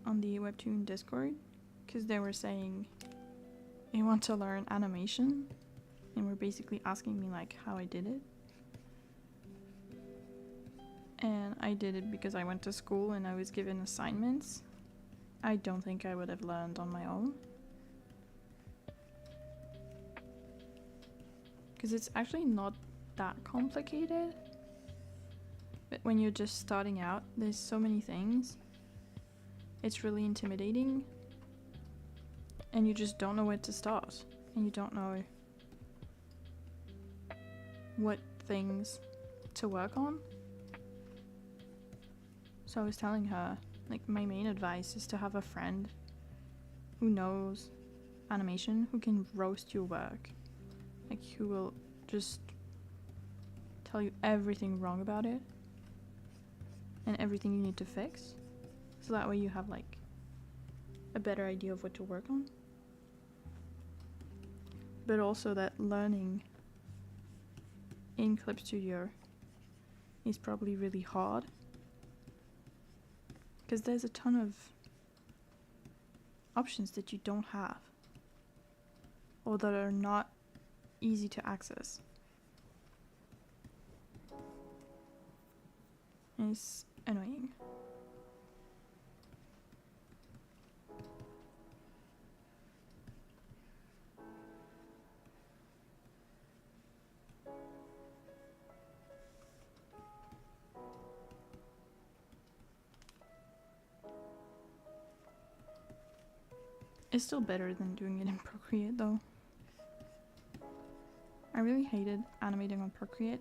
on the Webtoon Discord, because they were saying they want to learn animation and were basically asking me like how I did it. And I did it because I went to school and I was given assignments. I don't think I would have learned on my own. Because it's actually not that complicated. But when you're just starting out, there's so many things. It's really intimidating. And you just don't know where to start. And you don't know what things to work on. So I was telling her, like, my main advice is to have a friend who knows animation, who can roast your work. Like, who will just tell you everything wrong about it and everything you need to fix. So that way you have, like, a better idea of what to work on. But also that learning in Clip Studio is probably really hard. Because there's a ton of options that you don't have. Or that are not easy to access. And it's annoying. It's still better than doing it in Procreate though. I really hated animating on Procreate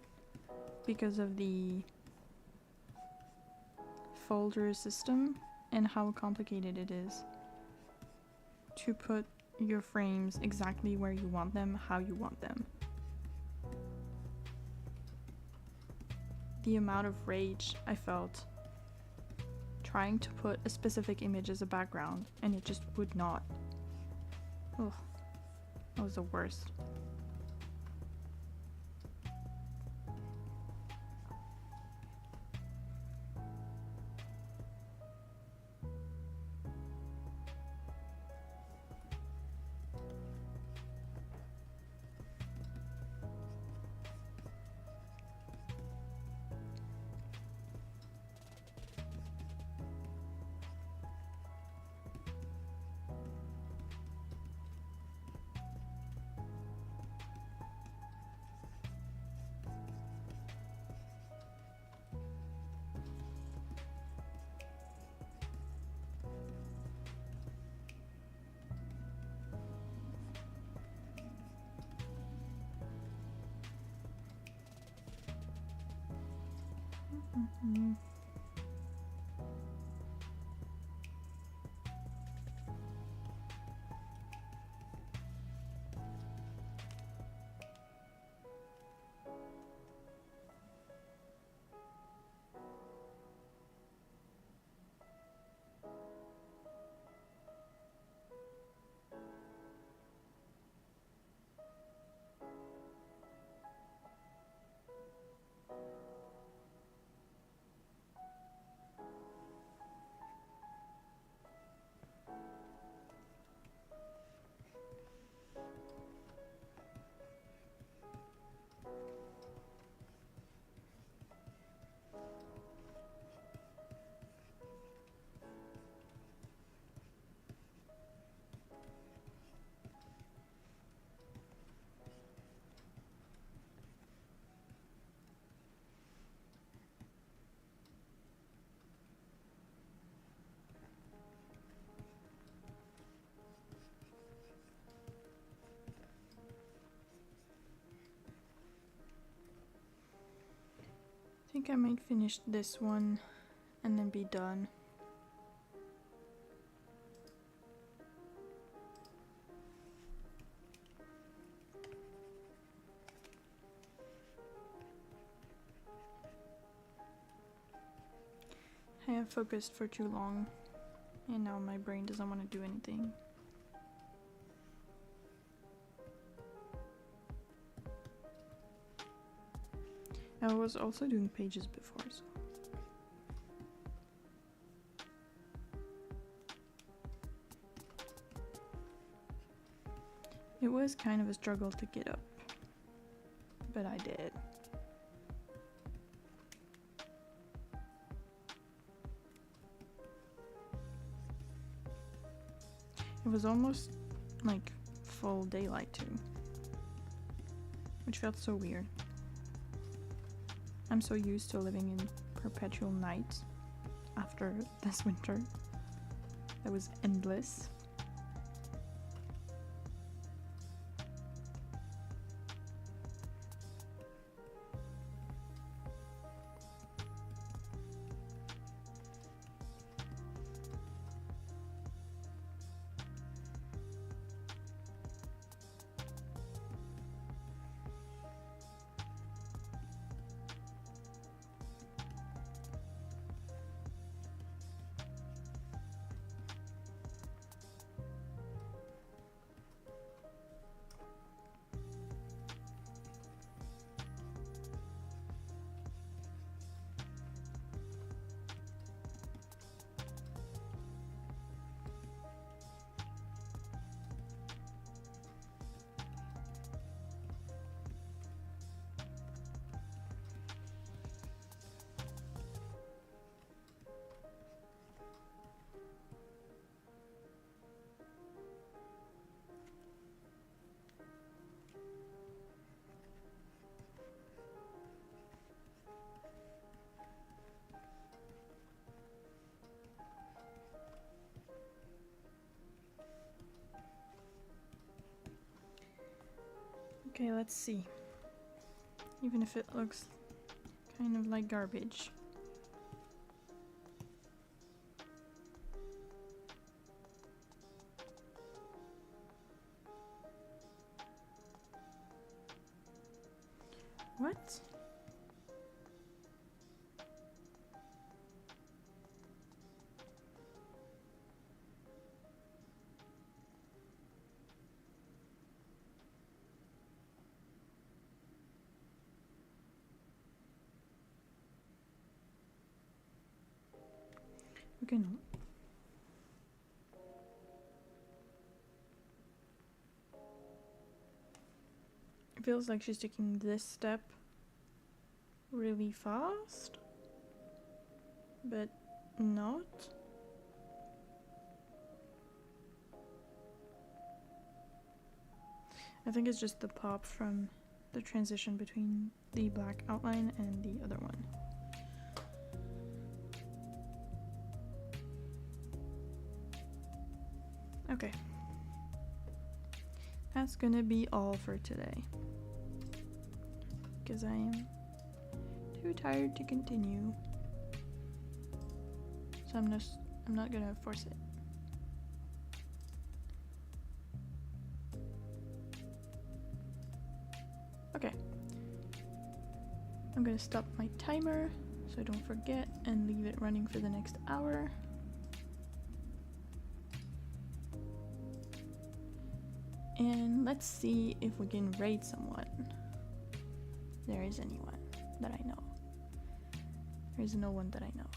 because of the folder system and how complicated it is to put your frames exactly where you want them, how you want them. The amount of rage I felt trying to put a specific image as a background and it just would not. Ugh, that was the worst. Mm-hmm. I think I might finish this one and then be done. I have focused for too long and now my brain doesn't want to do anything. I was also doing pages before, so. It was kind of a struggle to get up, but I did. It was almost like full daylight too, which felt so weird. I'm so used to living in perpetual night after this winter. That was endless. Okay, let's see. Even if it looks kind of like garbage. What? Okay, no. It feels like she's taking this step really fast, but not. I think it's just the pop from the transition between the black outline and the other one. Okay. That's gonna be all for today. Because I am too tired to continue. So I'm not gonna force it. Okay. I'm gonna stop my timer so I don't forget and leave it running for the next hour. And let's see if we can raid someone. There is anyone that I know. There is no one that I know.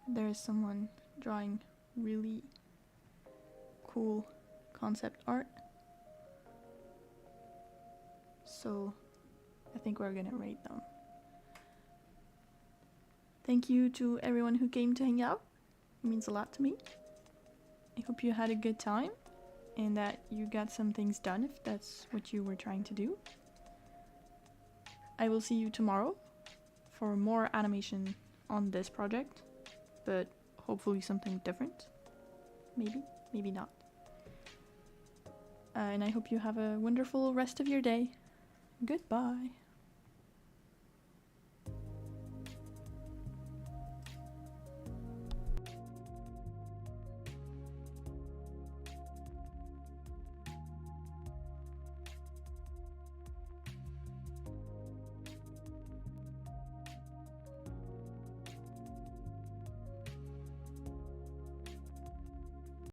There is someone drawing really cool concept art. So I think we're gonna rate them. Thank you to everyone who came to hang out. It means a lot to me. I hope you had a good time and that you got some things done if that's what you were trying to do. I will see you tomorrow for more animation on this project, but hopefully something different. Maybe, maybe not. And I hope you have a wonderful rest of your day. Goodbye.